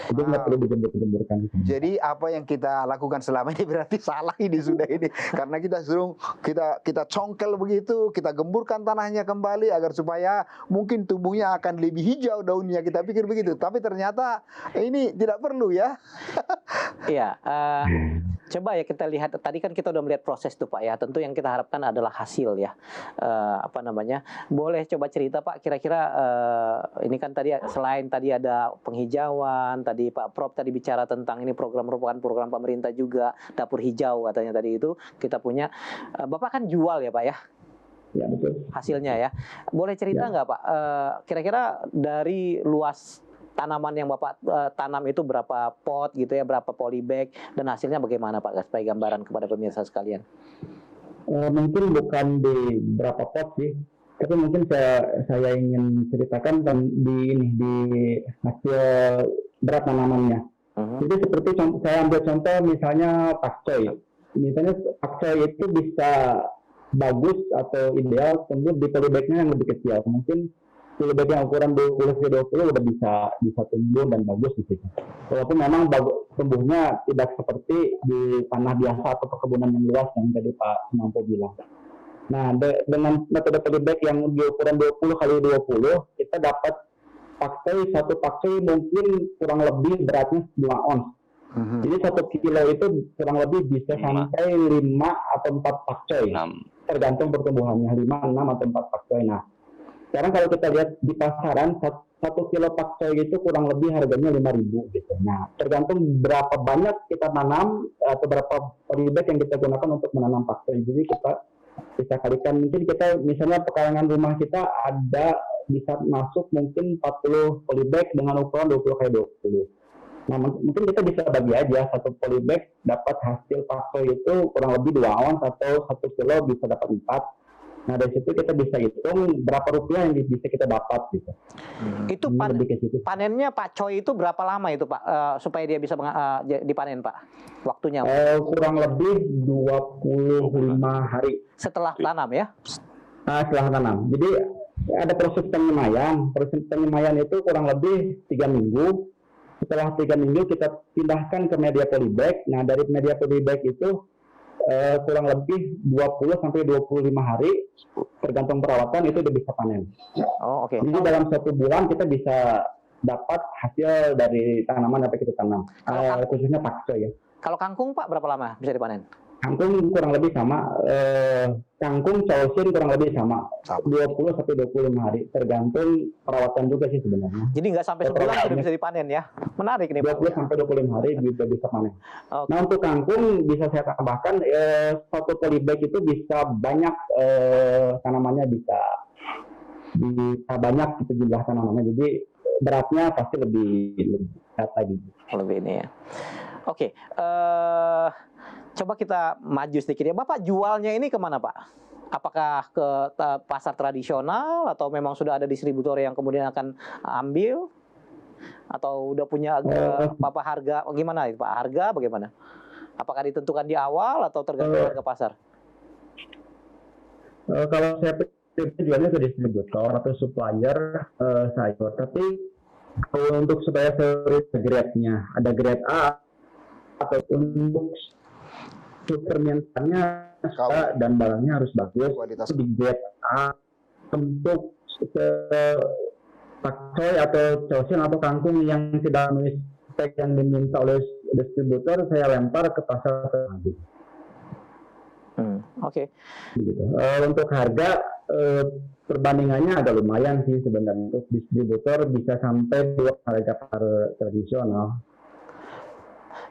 Jadi nggak perlu digembur-gemburkan. jadi apa yang kita lakukan selama ini berarti salah ini sudah ini, karena kita suruh kita congkel begitu, kita gemburkan tanahnya kembali agar supaya mungkin tumbuhnya akan lebih hijau daunnya, kita pikir begitu, tapi ternyata ini tidak perlu ya. Iya, coba ya kita lihat, tadi kan kita udah melihat proses tuh Pak ya, tentu yang kita harapkan adalah hasil ya. Boleh coba cerita Pak, kira-kira ini kan tadi selain tadi ada penghijauan, tadi Pak Prof tadi bicara tentang ini merupakan program pemerintah juga, dapur hijau katanya tadi itu kita punya. Bapak kan jual ya Pak ya? Ya betul. Hasilnya ya. Boleh cerita nggak Pak, kira-kira dari luas tanaman yang Bapak tanam itu berapa pot gitu ya, berapa polybag, dan hasilnya bagaimana Pak, supaya gambaran kepada pemirsa sekalian? Mungkin bukan di berapa pot sih, tapi mungkin saya ingin ceritakan di hasil berat tanamannya. Jadi seperti saya ambil contoh misalnya pakcoy. Misalnya pakcoy itu bisa bagus atau ideal tumbuh di polybagnya yang lebih kecil. Mungkin polybag yang ukuran 20x20 udah bisa tumbuh dan bagus di situ. Walaupun memang tumbuhnya tidak seperti di tanah biasa atau perkebunan yang luas yang tadi Pak Sumampo bilang. Nah, dengan metode polybag yang di ukuran 20x20, kita dapat satu pakcoy mungkin kurang lebih beratnya 2 ons. Jadi 1 kilo itu kurang lebih bisa sampai 5 atau 4 pakcoy. Tergantung pertumbuhannya, 5, 6 atau 4 pakcoy. Nah, sekarang kalau kita lihat di pasaran, 1 kilo pakcoy itu kurang lebih harganya 5.000 gitu. Nah, tergantung berapa banyak kita tanam atau berapa polybag yang kita gunakan untuk menanam pakcoy. Jadi kita bisa kalikan, mungkin kita misalnya pekarangan rumah kita ada bisa masuk mungkin 40 polybag dengan ukuran 20x20. Nah, mungkin kita bisa bagi aja, 1 polybag dapat hasil pakcoy itu kurang lebih 2 ons atau 1 kilo bisa dapat 4. Nah, dari situ kita bisa hitung berapa rupiah yang bisa kita dapat gitu. Itu panennya Pak Coy itu berapa lama itu Pak, supaya dia bisa dipanen Pak? Waktunya? Kurang lebih 25 hari. Setelah tanam ya? Setelah tanam. Jadi ada proses penyemaian. Proses penyemaian itu kurang lebih 3 minggu. Setelah 3 minggu kita pindahkan ke media polybag. Nah, dari media polybag itu kurang lebih 20 sampai 25 hari tergantung perawatan itu udah bisa panen. Oh, oke. Jadi dalam 1 bulan kita bisa dapat hasil dari tanaman apa kita tanam. Khususnya pakcoy ya. Kalau kangkung Pak berapa lama bisa dipanen? Kangkung kurang lebih sama, kangkung causin kurang lebih sama, 20 sampai 25 hari, tergantung perawatan juga sih sebenarnya. Jadi nggak sampai sebulan sudah bisa dipanen ya? Menarik nih Pak. 20 sampai 25 hari bisa panen. Okay. Nah, untuk kangkung bisa saya tambahkan, 1 polybag itu bisa banyak tanamannya bisa banyak gitu jumlah tanamannya, jadi beratnya pasti lebih berat lagi. Lebih ini ya. Oke. Coba kita maju sedikit ya. Bapak jualnya ini kemana Pak? Apakah ke pasar tradisional atau memang sudah ada distributor yang kemudian akan ambil? Atau udah punya apa harga? Gimana itu Pak? Harga bagaimana? Apakah ditentukan di awal atau tergantung harga pasar? Kalau saya jualnya ke distributor atau supplier sayur. Tapi kalau untuk supaya grade-nya ada grade A, atau untuk permintaannya dan barangnya harus bagus, kualitas di grade A untuk pakcoy atau cosen atau kangkung yang tidak memenuhi spek yang diminta oleh distributor, saya lempar ke pasar lagi. Oke. Gitu. Untuk harga perbandingannya agak lumayan sih sebenarnya, untuk distributor bisa sampai 2 harga pasar tradisional.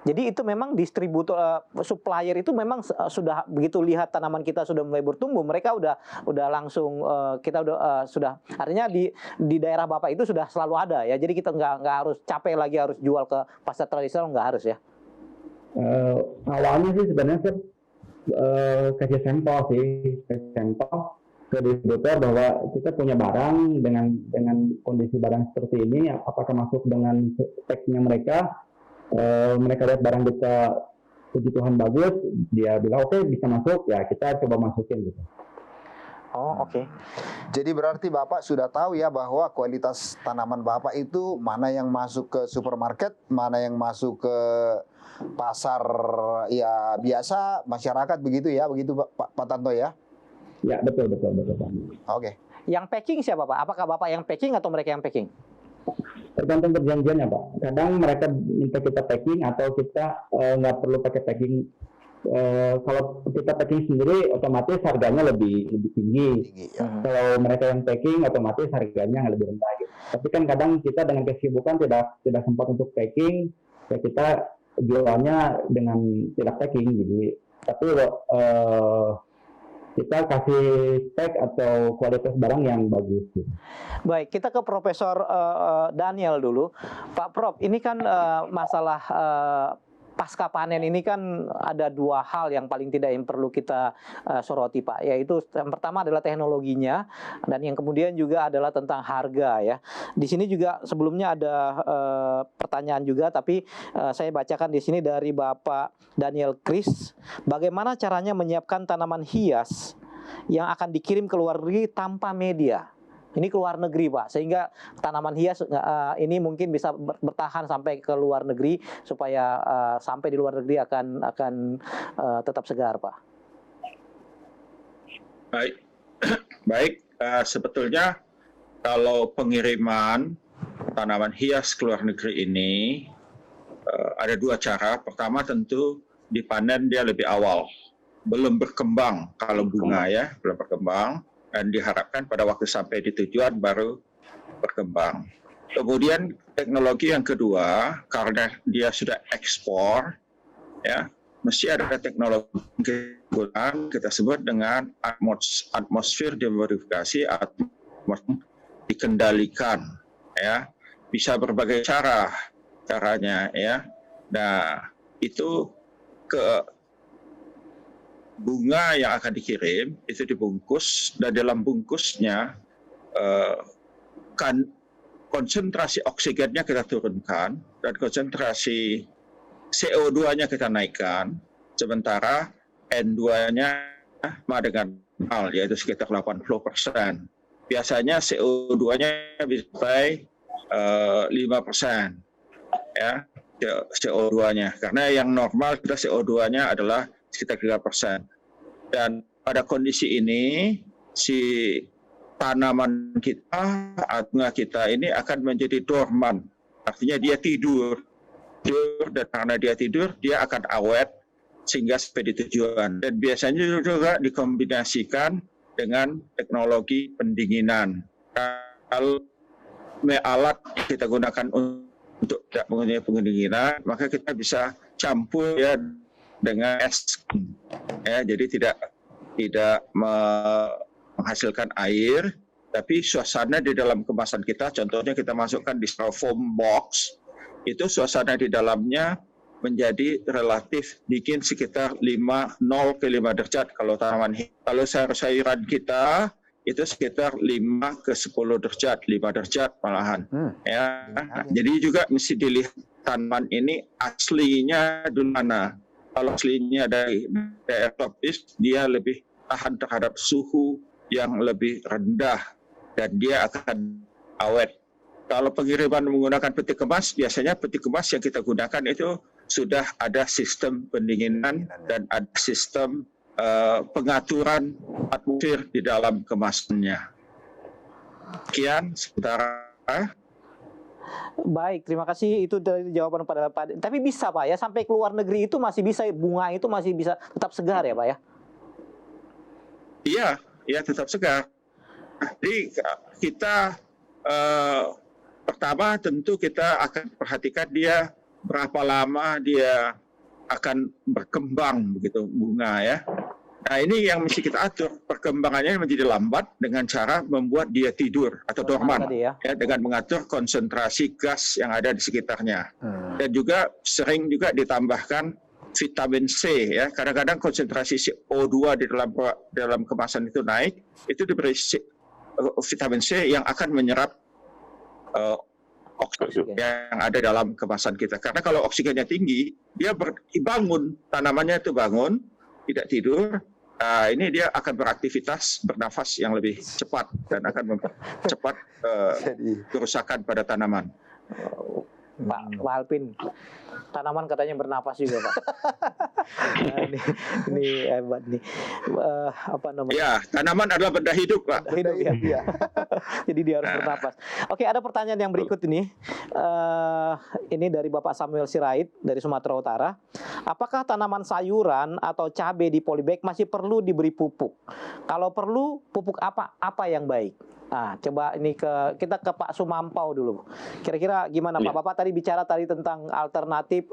Jadi itu memang distributor, supplier itu memang sudah begitu lihat tanaman kita sudah mulai bertumbuh, mereka udah langsung kita sudah artinya di daerah Bapak itu sudah selalu ada ya. Jadi kita nggak harus capek lagi harus jual ke pasar tradisional, nggak harus ya. Awalnya sih sebenarnya saya kasih sampel ke distributor bahwa kita punya barang dengan kondisi barang seperti ini, apakah masuk dengan speknya mereka. Mereka lihat barang kita puji Tuhan bagus, dia bilang oke, bisa masuk, ya kita coba masukin gitu. Oh, oke. Jadi berarti Bapak sudah tahu ya bahwa kualitas tanaman Bapak itu mana yang masuk ke supermarket, mana yang masuk ke pasar ya biasa masyarakat, begitu ya, begitu Pak Tanto ya? Ya, betul Pak. Oke. Yang packing siapa Pak? Apakah Bapak yang packing atau mereka yang packing? Tergantung perjanjiannya Pak. Kadang mereka minta kita packing atau kita nggak perlu pakai packing. Kalau kita packing sendiri, otomatis harganya lebih tinggi. Ya. Kalau mereka yang packing, otomatis harganya lebih rendah. Gitu. Tapi kan kadang kita dengan kesibukan tidak sempat untuk packing, ya kita jualannya dengan tidak packing gitu. Tapi kita kasih spek atau kualitas barang yang bagus. Gitu. Baik, kita ke Profesor Daniel dulu. Pak Prof, ini kan masalah pasca panen ini kan ada 2 hal yang paling tidak yang perlu kita soroti Pak, yaitu yang pertama adalah teknologinya dan yang kemudian juga adalah tentang harga ya. Di sini juga sebelumnya ada pertanyaan juga, tapi saya bacakan di sini dari Bapak Daniel Kris, bagaimana caranya menyiapkan tanaman hias yang akan dikirim ke luar negeri tanpa media? Ini ke luar negeri Pak, sehingga tanaman hias ini mungkin bisa bertahan sampai ke luar negeri supaya sampai di luar negeri akan tetap segar Pak. Baik. Sebetulnya kalau pengiriman tanaman hias ke luar negeri ini ada 2 cara. Pertama tentu dipanen dia lebih awal, belum berkembang kalau bunga ya, belum berkembang. Dan diharapkan pada waktu sampai di tujuan baru berkembang. Kemudian teknologi yang kedua, karena dia sudah ekspor, ya, mesti ada teknologi yang kita sebut dengan atmosfer dimodifikasi atau dikendalikan, ya, bisa berbagai caranya, ya. Nah, itu bunga yang akan dikirim itu dibungkus dan dalam bungkusnya kan konsentrasi oksigennya kita turunkan dan konsentrasi CO2-nya kita naikkan, sementara N2-nya sama dengan nol, yaitu sekitar 80%. Biasanya CO2-nya bisa sampai 5%, ya, CO2-nya, karena yang normal kita CO2-nya adalah sekitar 3%. Dan pada kondisi ini si tanaman kita, bunga kita ini akan menjadi dorman. Artinya dia tidur dan karena dia tidur dia akan awet sehingga sampai di tujuan. Dan biasanya juga dikombinasikan dengan teknologi pendinginan. Kalau alat kita gunakan untuk tidak menggunakan pendinginan, maka kita bisa campur ya dengan es, ya, jadi tidak menghasilkan air, tapi suasana di dalam kemasan kita, contohnya kita masukkan di styrofoam box, itu suasana di dalamnya menjadi relatif dingin sekitar 0 ke 5 derajat kalau tanaman. Kalau sayur-sayuran kita itu sekitar 5 ke 10 derajat, 5 derajat malahan. Ya, jadi juga mesti dilihat tanaman ini aslinya di mana. Kalau aslinya dari daerah tropis, dia lebih tahan terhadap suhu yang lebih rendah dan dia akan awet. Kalau pengiriman menggunakan peti kemas, biasanya peti kemas yang kita gunakan itu sudah ada sistem pendinginan dan ada sistem pengaturan atmosfer di dalam kemasannya. Sekian sementara. Baik, terima kasih itu dari jawaban Pak. Tapi bisa Pak ya, sampai ke luar negeri itu masih bisa, bunga itu masih bisa tetap segar ya Pak ya? Iya, tetap segar. Jadi kita pertama tentu kita akan perhatikan dia berapa lama dia akan berkembang begitu bunga ya. Nah ini yang mesti kita atur, perkembangannya menjadi lambat dengan cara membuat dia tidur atau dorman ya. Dengan mengatur konsentrasi gas yang ada di sekitarnya. Dan juga sering juga ditambahkan vitamin C ya. Kadang-kadang konsentrasi CO2 di dalam kemasan itu naik, itu diberi vitamin C yang akan menyerap oksigen yang ada dalam kemasan kita. Karena kalau oksigennya tinggi, dia bangun, tanamannya itu bangun, tidak tidur. Ini dia akan beraktivitas bernafas yang lebih cepat dan akan mempercepat kerusakan pada tanaman. Pak Alpin, tanaman katanya bernapas juga Pak. Nah, ini hebat nih. Apa namanya? Ya, tanaman adalah benda hidup Pak. Hidup ya. Jadi dia harus bernapas. Oke, ada pertanyaan yang berikut ini. Ini dari Bapak Samuel Sirait dari Sumatera Utara. Apakah tanaman sayuran atau cabai di polybag masih perlu diberi pupuk? Kalau perlu, pupuk apa yang baik? Nah, coba ini kita ke Pak Sumampau dulu. Kira-kira gimana Pak? Bapak tadi bicara tentang alternatif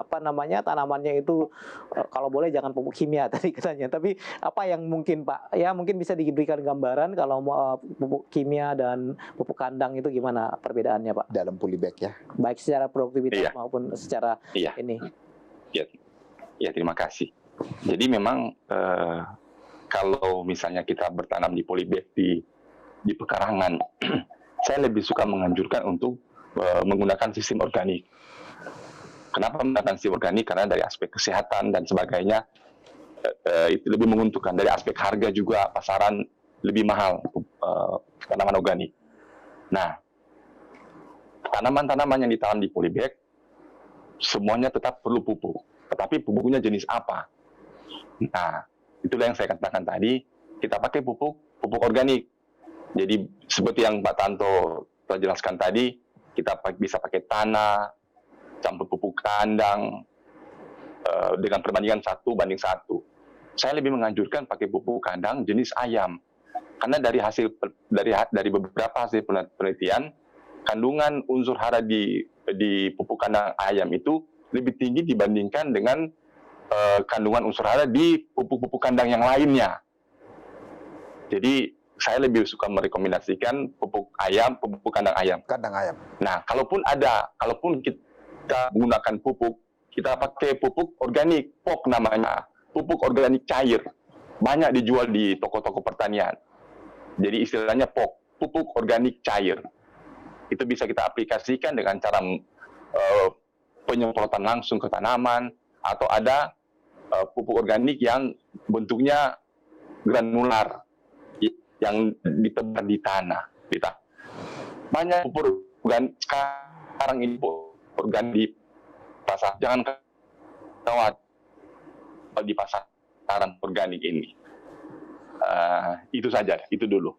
tanamannya itu kalau boleh jangan pupuk kimia tadi katanya. Tapi apa yang mungkin Pak? Ya mungkin bisa diberikan gambaran kalau pupuk kimia dan pupuk kandang itu gimana perbedaannya Pak? Dalam polybag ya. Baik secara produktivitas maupun secara ini. Ya, terima kasih. Jadi memang kalau misalnya kita bertanam di polybag di pekarangan, saya lebih suka menganjurkan untuk menggunakan sistem organik. Kenapa menggunakan sistem organik? Karena dari aspek kesehatan dan sebagainya itu lebih menguntungkan. Dari aspek harga juga pasaran lebih mahal tanaman organik. Nah, tanaman-tanaman yang ditanam di polybag semuanya tetap perlu pupuk. Tetapi pupuknya jenis apa? Nah, itulah yang saya katakan tadi, kita pakai pupuk organik. Jadi seperti yang Pak Tanto telah jelaskan tadi, kita bisa pakai tanah, campur pupuk kandang, dengan perbandingan 1:1. Saya lebih menganjurkan pakai pupuk kandang jenis ayam. Karena dari beberapa hasil penelitian, kandungan unsur hara di pupuk kandang ayam itu lebih tinggi dibandingkan dengan kandungan unsur hara di pupuk-pupuk kandang yang lainnya. Jadi saya lebih suka merekomendasikan pupuk kandang ayam. Kandang ayam. Nah, kalaupun kita menggunakan pupuk, kita pakai pupuk organik, POK namanya, pupuk organik cair. Banyak dijual di toko-toko pertanian. Jadi istilahnya POK, pupuk organik cair. Itu bisa kita aplikasikan dengan cara penyemprotan langsung ke tanaman, atau ada pupuk organik yang bentuknya granular, yang ditebar di tanah. Banyak pupuk organik sekarang ini organik di pasar. Jangan khawatir di pasaran organik ini. Itu saja, itu dulu.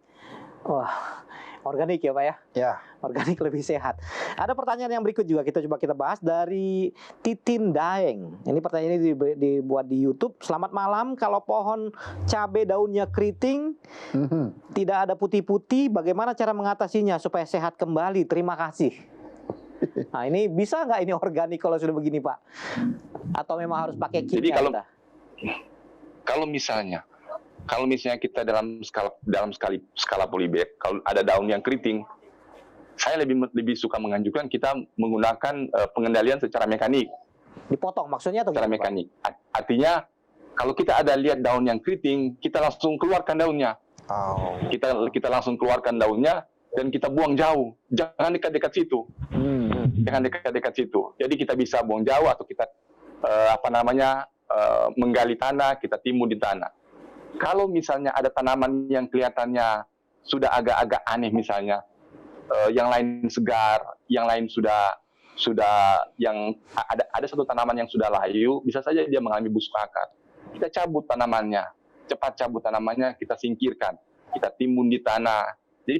Wah, organik ya Pak ya? Ya. Organik lebih sehat. Ada pertanyaan yang berikut juga kita bahas dari Titin Daeng. Ini pertanyaan ini dibuat di YouTube. Selamat malam, kalau pohon cabai daunnya keriting, tidak ada putih-putih, bagaimana cara mengatasinya supaya sehat kembali? Terima kasih. Nah ini bisa nggak ini organik kalau sudah begini Pak? Atau memang harus pakai kimia? Jadi kalau misalnya kita dalam skala polybag, kalau ada daun yang keriting, saya lebih suka menganjurkan kita menggunakan pengendalian secara mekanik. Dipotong maksudnya atau secara mekanik? Artinya kalau kita ada lihat daun yang keriting, kita langsung keluarkan daunnya. Kita langsung keluarkan daunnya dan kita buang jauh. Jangan dekat-dekat situ. Jangan dekat-dekat situ. Jadi kita bisa buang jauh atau kita menggali tanah, kita timbun di tanah. Kalau misalnya ada tanaman yang kelihatannya sudah agak-agak aneh misalnya, yang lain segar, yang lain sudah ada satu tanaman yang sudah layu, bisa saja dia mengalami busuk akar. Kita cabut tanamannya, cepat cabut tanamannya, kita singkirkan, kita timbun di tanah. Jadi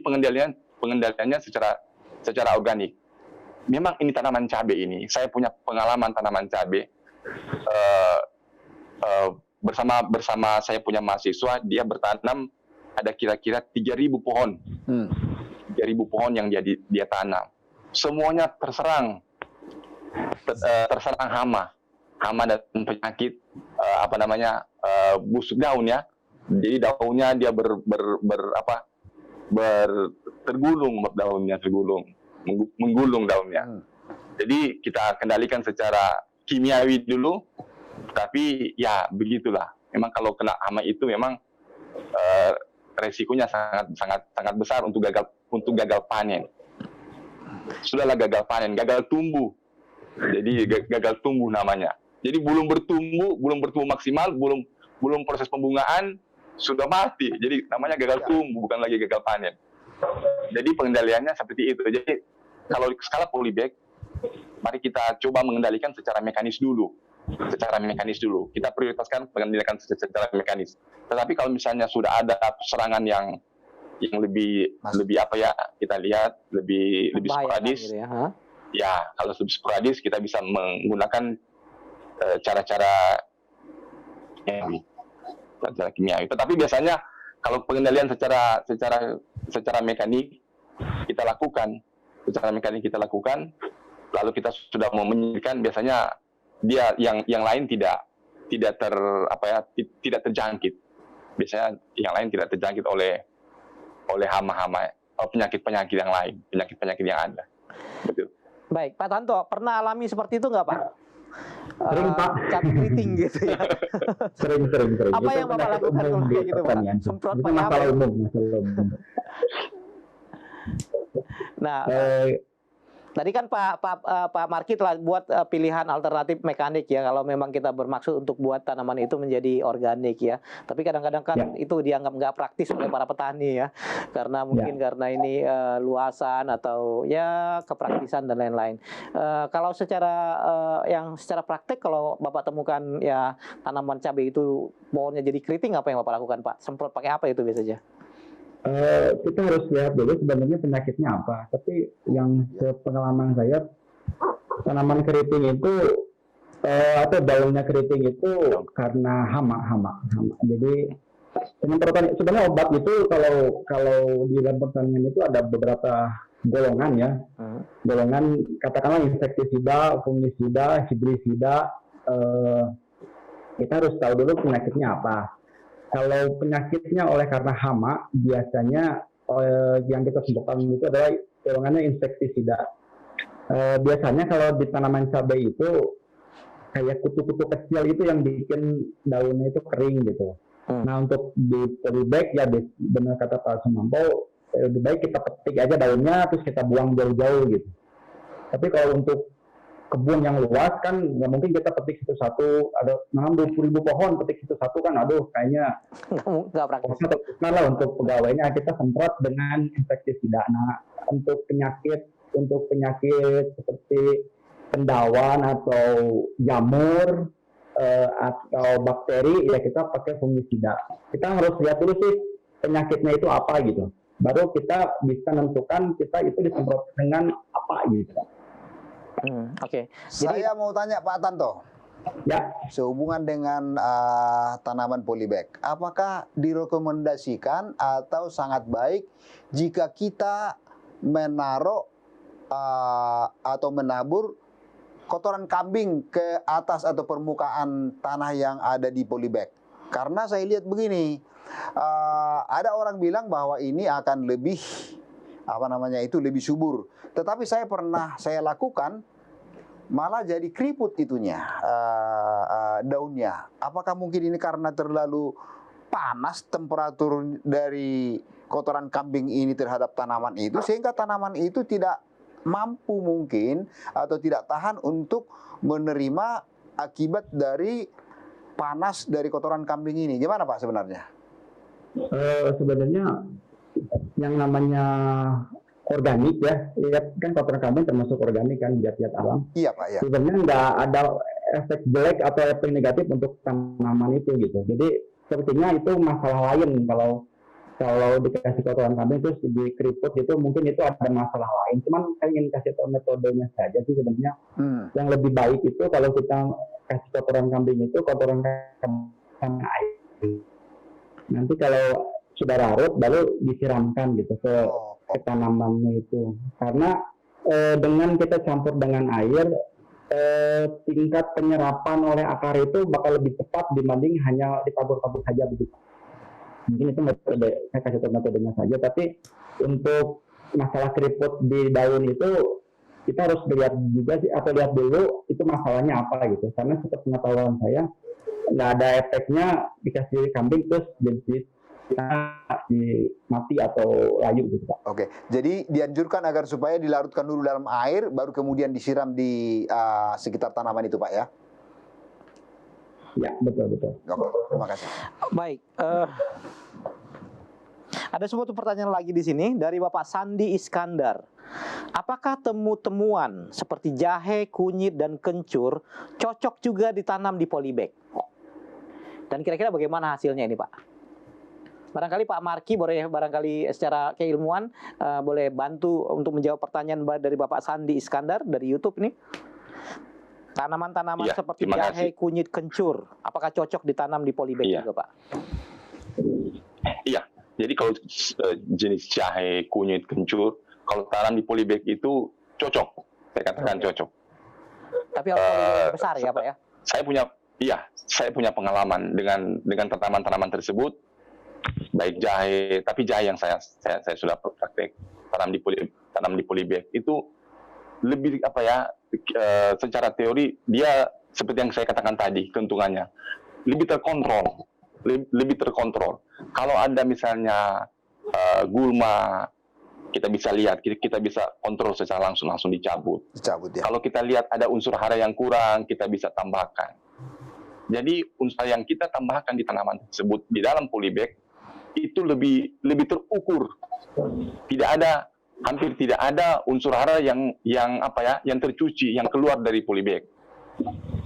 pengendaliannya secara organik. Memang ini tanaman cabai ini, saya punya pengalaman tanaman cabai bersama saya punya mahasiswa, dia bertanam ada kira-kira 3.000 pohon. 3.000 pohon yang dia tanam. Semuanya terserang hama dan penyakit busuk daun ya. Jadi daunnya dia menggulung daunnya. Jadi kita kendalikan secara kimiawi dulu, tapi ya begitulah. Memang kalau kena hama itu memang resikonya sangat besar untuk gagal panen. Sudahlah gagal panen, gagal tumbuh. Jadi gagal tumbuh namanya. Jadi belum bertumbuh maksimal, belum proses pembungaan sudah mati. Jadi namanya gagal tumbuh, bukan lagi gagal panen. Jadi pengendaliannya seperti itu. Jadi kalau skala polybag, mari kita coba mengendalikan secara mekanis dulu. Kita prioritaskan pengendalian secara mekanis. Tetapi kalau misalnya sudah ada serangan yang lebih kita lihat lebih sporadis. Gitu ya, kalau lebih sporadis kita bisa menggunakan cara-cara kimiawi. Tetapi biasanya kalau pengendalian secara mekanik kita lakukan, lalu kita sudah mau menyingkirkan, biasanya dia yang lain tidak terjangkit. Biasanya yang lain tidak terjangkit oleh hama-hama, penyakit-penyakit yang lain, penyakit-penyakit yang ada. Betul. Baik, Pak Tanto, pernah alami seperti itu nggak, Pak? Sering, Pak. Cabai keriting gitu ya. Sering. Apa yang Bapak lakukan kalau kayak gitu, Pak? Semprot itu pakai apa? masalah umum. Nah, tadi kan Pak Marki telah buat pilihan alternatif mekanik ya, kalau memang kita bermaksud untuk buat tanaman itu menjadi organik ya. Tapi kadang-kadang kan itu dianggap nggak praktis oleh para petani ya, karena mungkin karena ini luasan atau ya kepraktisan dan lain-lain. Kalau secara praktek, kalau Bapak temukan ya tanaman cabai itu pohonnya jadi keriting, apa yang Bapak lakukan, Pak? Semprot pakai apa itu biasanya? Kita harus lihat dulu sebenarnya penyakitnya apa. Tapi yang sepengalaman saya, tanaman keriting itu atau daunnya keriting itu karena hama. Jadi sebenarnya obat itu kalau di dalam pertanian itu ada beberapa golongan ya. Golongan katakanlah insektisida, fungisida, hibrisida. Kita harus tahu dulu penyakitnya apa. Kalau penyakitnya oleh karena hama, biasanya yang kita sebutkan itu adalah golongannya insektisida. Biasanya kalau di tanaman cabai itu kayak kutu-kutu kecil itu yang bikin daunnya itu kering gitu. Nah, untuk di polybag ya benar kata Pak Sumampo, lebih baik kita petik aja daunnya terus kita buang jauh-jauh gitu. Tapi kalau untuk kebun yang luas kan nggak mungkin kita petik satu-satu, ada 20.000 pohon petik satu-satu kan, aduh kayaknya nggak praktis. Nah, untuk pegawainya kita semprot dengan insektisida. Nah, untuk penyakit seperti pendawan atau jamur atau bakteri ya kita pakai fungisida. Kita harus lihat dulu sih penyakitnya itu apa gitu, baru kita bisa menentukan kita itu disemprot dengan apa gitu. Oke. Saya mau tanya Pak Tanto. Ya. Sehubungan dengan tanaman polybag, apakah direkomendasikan atau sangat baik jika kita menaruh atau menabur kotoran kambing ke atas atau permukaan tanah yang ada di polybag? Karena saya lihat begini, ada orang bilang bahwa ini akan lebih lebih subur. Tetapi saya lakukan malah jadi keriput itunya, daunnya. Apakah mungkin ini karena terlalu panas temperatur dari kotoran kambing ini terhadap tanaman itu, sehingga tanaman itu tidak mampu mungkin atau tidak tahan untuk menerima akibat dari panas dari kotoran kambing ini? Gimana Pak sebenarnya? Sebenarnya yang namanya organik ya, kan kotoran kambing termasuk organik kan, zat-zat alam. Iya Pak ya. Sebenarnya nggak ada efek jelek atau efek negatif untuk tanaman itu gitu. Jadi sepertinya itu masalah lain kalau dikasih kotoran kambing terus dikeriput gitu, mungkin itu ada masalah lain. Cuman saya ingin kasih tahu metodenya saja sih sebenarnya. Yang lebih baik itu kalau kita kasih kotoran kambing itu kotoran kambing sama air. Nanti kalau sudah larut baru disiramkan gitu ke tanamannya itu. Karena dengan kita campur dengan air, tingkat penyerapan oleh akar itu bakal lebih cepat dibanding hanya ditabur-tabur saja begitu. Mungkin itu metode, saya kasih tahu metodenya saja. Tapi untuk masalah keriput di daun itu kita harus lihat juga sih, atau lihat dulu itu masalahnya apa gitu. Karena seperti pengetahuan saya nggak ada efeknya dikasih kambing terus jadi mati atau layu gitu Pak. Oke, jadi dianjurkan agar supaya dilarutkan dulu dalam air, baru kemudian disiram di sekitar tanaman itu Pak ya? Ya, betul. Oke, terima kasih. Baik, ada suatu pertanyaan lagi di sini dari Bapak Sandi Iskandar. Apakah temuan seperti jahe, kunyit, dan kencur cocok juga ditanam di polybag? Dan kira-kira bagaimana hasilnya ini Pak? Barangkali Pak Marky boleh barangkali secara keilmuan boleh bantu untuk menjawab pertanyaan dari Bapak Sandi Iskandar dari YouTube ini. Tanaman-tanaman seperti jahe, kunyit, kencur, apakah cocok ditanam di polybag juga Pak? Iya, jadi kalau jenis jahe, kunyit, kencur, kalau tanam di polybag itu cocok, saya katakan cocok. Tapi harus polybag besar ya Pak ya? Saya punya pengalaman dengan tanaman-tanaman tersebut. Baik jahe, tapi jahe yang saya sudah praktek tanam di polybag itu lebih secara teori dia seperti yang saya katakan tadi, keuntungannya lebih terkontrol. Kalau ada misalnya gulma, kita bisa lihat, kita bisa kontrol secara langsung dicabut ya. Kalau kita lihat ada unsur hara yang kurang, kita bisa tambahkan. Jadi unsur yang kita tambahkan di tanaman tersebut di dalam polybag itu lebih terukur. Hampir tidak ada unsur hara yang tercuci, yang keluar dari polybag.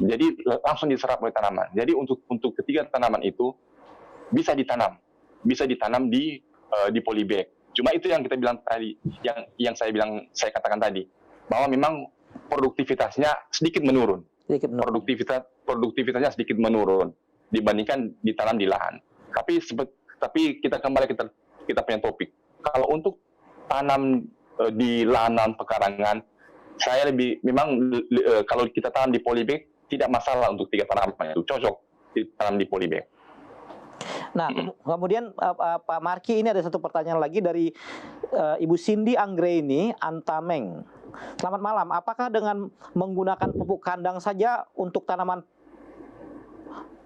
Jadi langsung diserap oleh tanaman. Jadi untuk ketiga tanaman itu bisa ditanam di polybag. Cuma itu yang kita bilang tadi, yang saya katakan tadi, bahwa memang produktivitasnya sedikit menurun. Produktivitasnya sedikit menurun dibandingkan ditanam di lahan. Tapi kita kembali kita punya topik. Kalau untuk tanam di lahan pekarangan, saya kalau kita tanam di polybag tidak masalah untuk tiga tanaman itu, cocok ditanam di polybag. Nah, kemudian Pak Marky, ini ada satu pertanyaan lagi dari Ibu Cindy Anggraini Antameng. Selamat malam. Apakah dengan menggunakan pupuk kandang saja untuk tanaman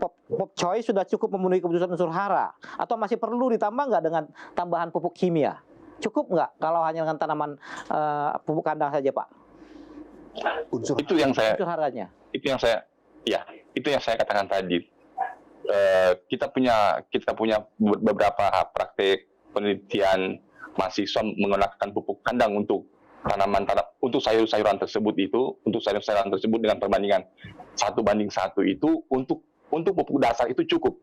pop choy sudah cukup memenuhi kebutuhan unsur hara, atau masih perlu ditambah nggak dengan tambahan pupuk kimia? Cukup nggak kalau hanya dengan tanaman pupuk kandang saja Pak? Unsur haranya. Itu yang saya katakan tadi. Kita punya beberapa praktek penelitian mahasiswa menggunakan pupuk kandang untuk untuk sayur-sayuran tersebut dengan perbandingan 1:1 itu untuk pupuk dasar itu cukup.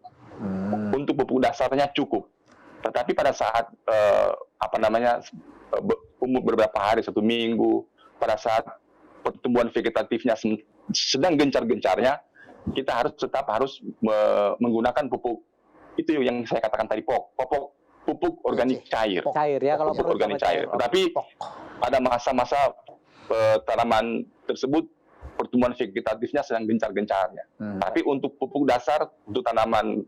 Untuk pupuk dasarnya cukup. Tetapi pada saat umur beberapa hari, 1 minggu, pada saat pertumbuhan vegetatifnya sedang gencar-gencarnya, kita tetap harus menggunakan pupuk itu yang saya katakan tadi, pupuk organik cair. Cair ya, kalau pupuk organik cair. Tetapi pada masa-masa tanaman tersebut pertumbuhan vegetatifnya sedang gencar-gencarnya. Tapi untuk pupuk dasar, untuk tanaman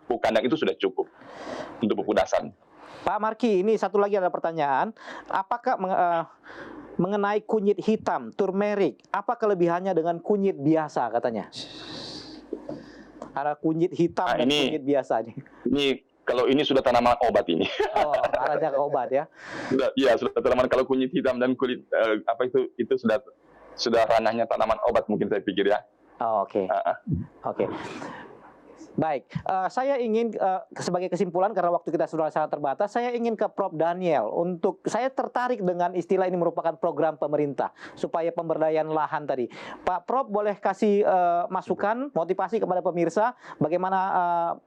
pupuk kandang itu sudah cukup untuk pupuk dasar. Pak Marky, ini satu lagi ada pertanyaan. Apakah mengenai kunyit hitam, turmeric, apa kelebihannya dengan kunyit biasa katanya? Ada kunyit hitam dan kunyit biasa nih. Kalau ini sudah tanaman obat ini. Oh, arahnya ke obat ya? Sudah tanaman. Kalau kunyit hitam dan kulit itu sudah ranahnya tanaman obat mungkin saya pikir ya. Oh, oke. Baik, saya ingin sebagai kesimpulan karena waktu kita sudah sangat terbatas, saya ingin ke Prof. Daniel untuk saya tertarik dengan istilah ini merupakan program pemerintah supaya pemberdayaan lahan tadi. Pak Prof boleh kasih masukan, motivasi kepada pemirsa bagaimana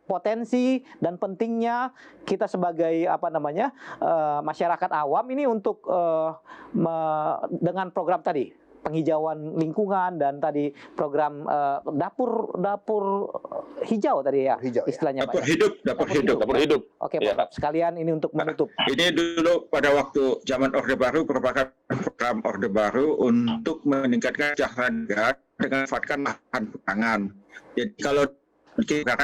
potensi dan pentingnya kita sebagai masyarakat awam ini untuk dengan program tadi. Penghijauan lingkungan dan tadi program dapur hijau tadi ya Hijau, ya. istilahnya Dapur Pak. hidup, dapur hidup. Dapur hidup. Oke Ya. Pak, sekalian ini untuk menutup. Ini dulu pada waktu zaman Orde Baru merupakan program Orde Baru untuk meningkatkan kesejahteraan negara dengan memanfaatkan lahan pangan. Jadi kalau kita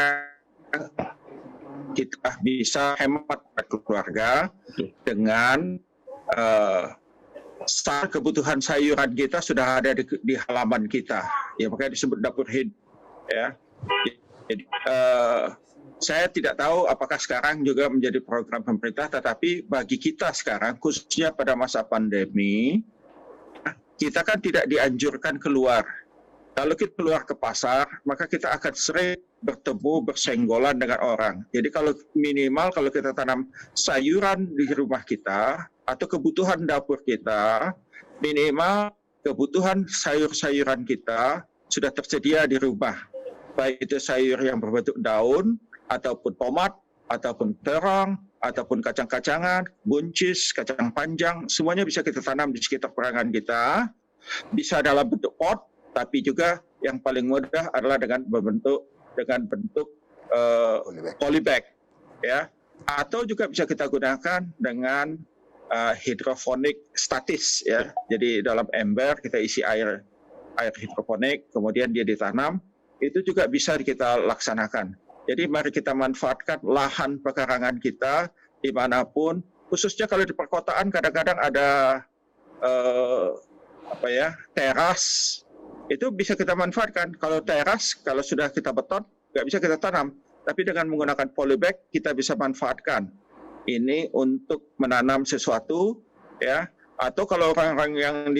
bisa hemat keluarga dengan kebutuhan sayuran kita sudah ada di halaman kita, ya makanya disebut dapur hidup. Ya, jadi saya tidak tahu apakah sekarang juga menjadi program pemerintah, tetapi bagi kita sekarang, khususnya pada masa pandemi, kita kan tidak dianjurkan keluar. Kalau kita keluar ke pasar, maka kita akan sering bertemu, bersenggolan dengan orang. Jadi kalau minimal kalau kita tanam sayuran di rumah kita, atau kebutuhan dapur kita, minimal kebutuhan sayur-sayuran kita sudah tersedia di rumah. Baik itu sayur yang berbentuk daun, ataupun tomat, ataupun terong, ataupun kacang-kacangan, buncis, kacang panjang, semuanya bisa kita tanam di sekitar perangan kita. Bisa dalam bentuk pot, tapi juga yang paling mudah adalah dengan bentuk polybag, ya. Atau juga bisa kita gunakan dengan hidroponik statis, ya. Jadi dalam ember kita isi air hidroponik, kemudian dia ditanam, itu juga bisa kita laksanakan. Jadi mari kita manfaatkan lahan pekarangan kita dimanapun, khususnya kalau di perkotaan kadang-kadang ada teras, itu bisa kita manfaatkan. Kalau teras, kalau sudah kita beton, nggak bisa kita tanam. Tapi dengan menggunakan polybag, kita bisa manfaatkan. Ini untuk menanam sesuatu, ya. Atau kalau orang-orang yang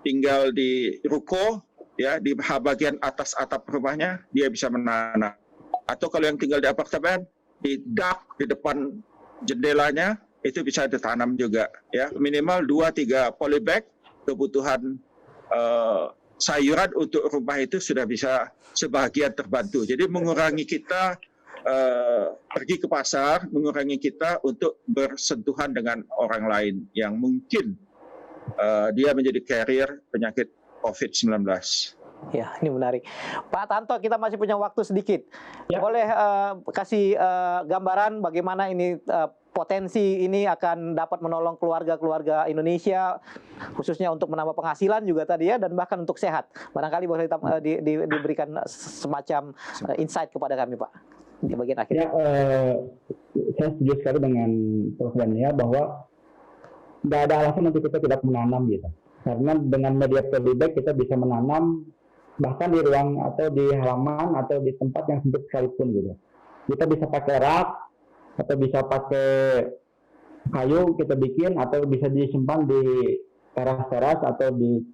tinggal di ruko, ya, di bagian atas atap rumahnya, dia bisa menanam. Atau kalau yang tinggal di apartemen, di dak, di depan jendelanya, itu bisa ditanam juga, ya. Minimal 2-3 polybag, kebutuhan sayuran untuk rumah itu sudah bisa sebagian terbantu. Jadi mengurangi kita pergi ke pasar, mengurangi kita untuk bersentuhan dengan orang lain yang mungkin dia menjadi carrier penyakit COVID-19. Ya, ini menarik. Pak Tanto, kita masih punya waktu sedikit. Ya. Boleh kasih gambaran bagaimana ini potensi ini akan dapat menolong keluarga-keluarga Indonesia, khususnya untuk menambah penghasilan juga tadi ya, dan bahkan untuk sehat. Barangkali boleh diberikan semacam insight kepada kami, Pak, di bagian akhir. Ya, saya setuju sekali dengan Prof. Daniel bahwa nggak ada alasan untuk kita tidak menanam gitu. Karena dengan media polybag kita bisa menanam bahkan di ruang atau di halaman atau di tempat yang sempit sekalipun gitu. Kita bisa pakai rak atau bisa pakai kayu kita bikin atau bisa disimpan di teras-teras atau di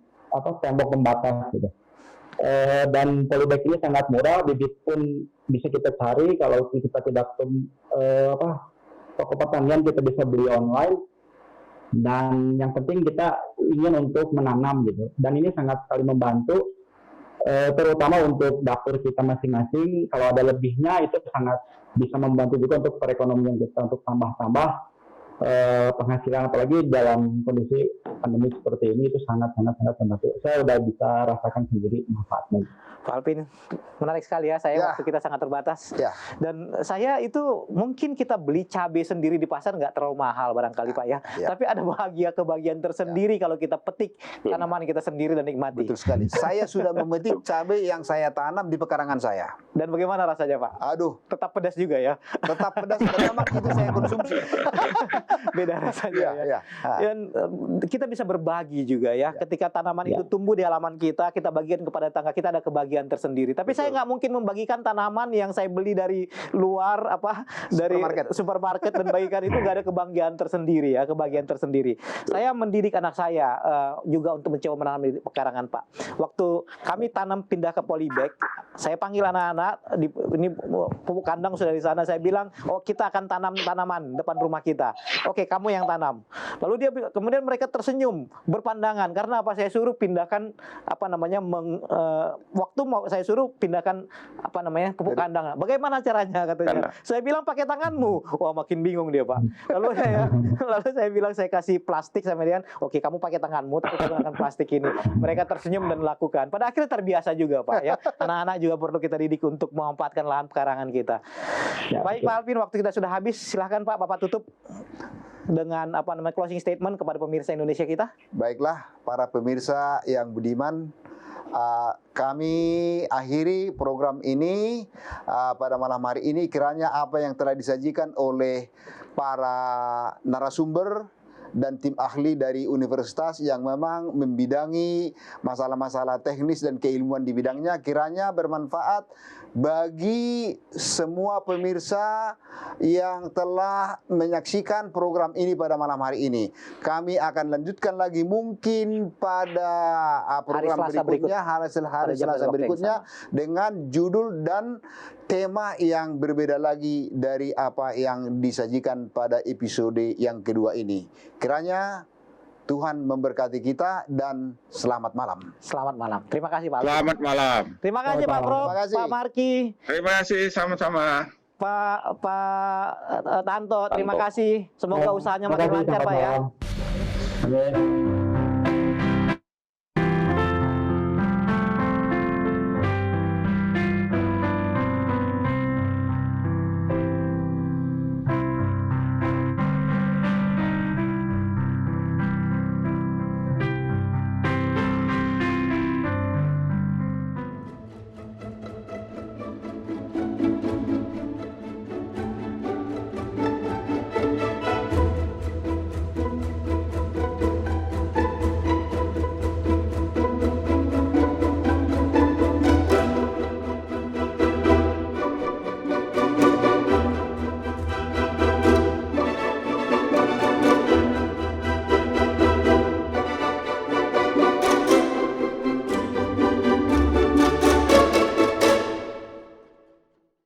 tembok pembatas gitu. Dan polybag ini sangat murah, bibit pun bisa kita cari. Kalau kita tidak toko pertanian kita bisa beli online. Dan yang penting kita ingin untuk menanam gitu. Dan ini sangat sekali membantu, terutama untuk dapur kita masing-masing. Kalau ada lebihnya itu sangat bisa membantu juga untuk perekonomian kita, untuk tambah-tambah penghasilan, apalagi dalam kondisi pandemi seperti ini itu sangat membantu. Saya udah bisa rasakan sendiri manfaatnya. Pak Alvin, menarik sekali ya. Waktu kita sangat terbatas. Ya. Dan saya itu mungkin kita beli cabai sendiri di pasar nggak terlalu mahal barangkali Pak ya. Ya. Tapi ada kebahagiaan tersendiri kalau kita petik tanaman kita sendiri dan nikmati. Betul sekali. Saya sudah memetik cabai yang saya tanam di pekarangan saya. Dan bagaimana rasanya Pak? Aduh, Tetap pedas juga ya. tetap pedas, pertama itu saya konsumsi. beda rasanya Iya, ya. iya. Dan kita bisa berbagi juga ya. Ketika tanaman itu tumbuh di halaman kita, kita bagikan kepada tetangga kita, ada kebahagiaan tersendiri. Tapi saya nggak mungkin membagikan tanaman yang saya beli dari luar dari supermarket dan bagikan, itu nggak ada kebahagiaan tersendiri ya, kebahagiaan tersendiri. Saya mendidik anak saya juga untuk mencoba menanam di pekarangan, Pak. Waktu kami tanam pindah ke polybag, saya panggil anak-anak, ini pupuk kandang sudah di sana, saya bilang, oh kita akan tanam tanaman depan rumah kita. Oke, kamu yang tanam. Lalu kemudian mereka tersenyum, berpandangan, karena apa? Saya suruh pindahkan waktu mau saya suruh pindahkan pupuk kandang. Bagaimana caranya katanya? Saya bilang pakai tanganmu. Wah, makin bingung dia, Pak. Lalu saya bilang, saya kasih plastik sama dia. Oke, kamu pakai tanganmu, tapi gunakan plastik ini. Mereka tersenyum dan lakukan. Pada akhirnya terbiasa juga, Pak ya. Anak-anak juga perlu kita didik untuk memanfaatkan lahan pekarangan kita. Baik, Pak Alvin, waktu kita sudah habis. Silahkan Pak, Bapak tutup dengan closing statement kepada pemirsa Indonesia kita. Baiklah, para pemirsa yang budiman, kami akhiri program ini pada malam hari ini. Kiranya apa yang telah disajikan oleh para narasumber dan tim ahli dari universitas yang memang membidangi masalah-masalah teknis dan keilmuan di bidangnya, kiranya bermanfaat bagi semua pemirsa yang telah menyaksikan program ini pada malam hari ini. Kami akan lanjutkan lagi mungkin pada program berikutnya, hari Selasa berikutnya, dengan judul dan tema yang berbeda lagi dari apa yang disajikan pada episode yang kedua ini. Kiranya Tuhan memberkati kita dan selamat malam. Selamat malam. Terima kasih Pak. Selamat malam. Terima kasih Pak Prof, Terima kasih. Pak Marki, Terima kasih sama-sama. Pak Tanto. Terima kasih. Semoga usahanya makin lancar Pak ya. Amin.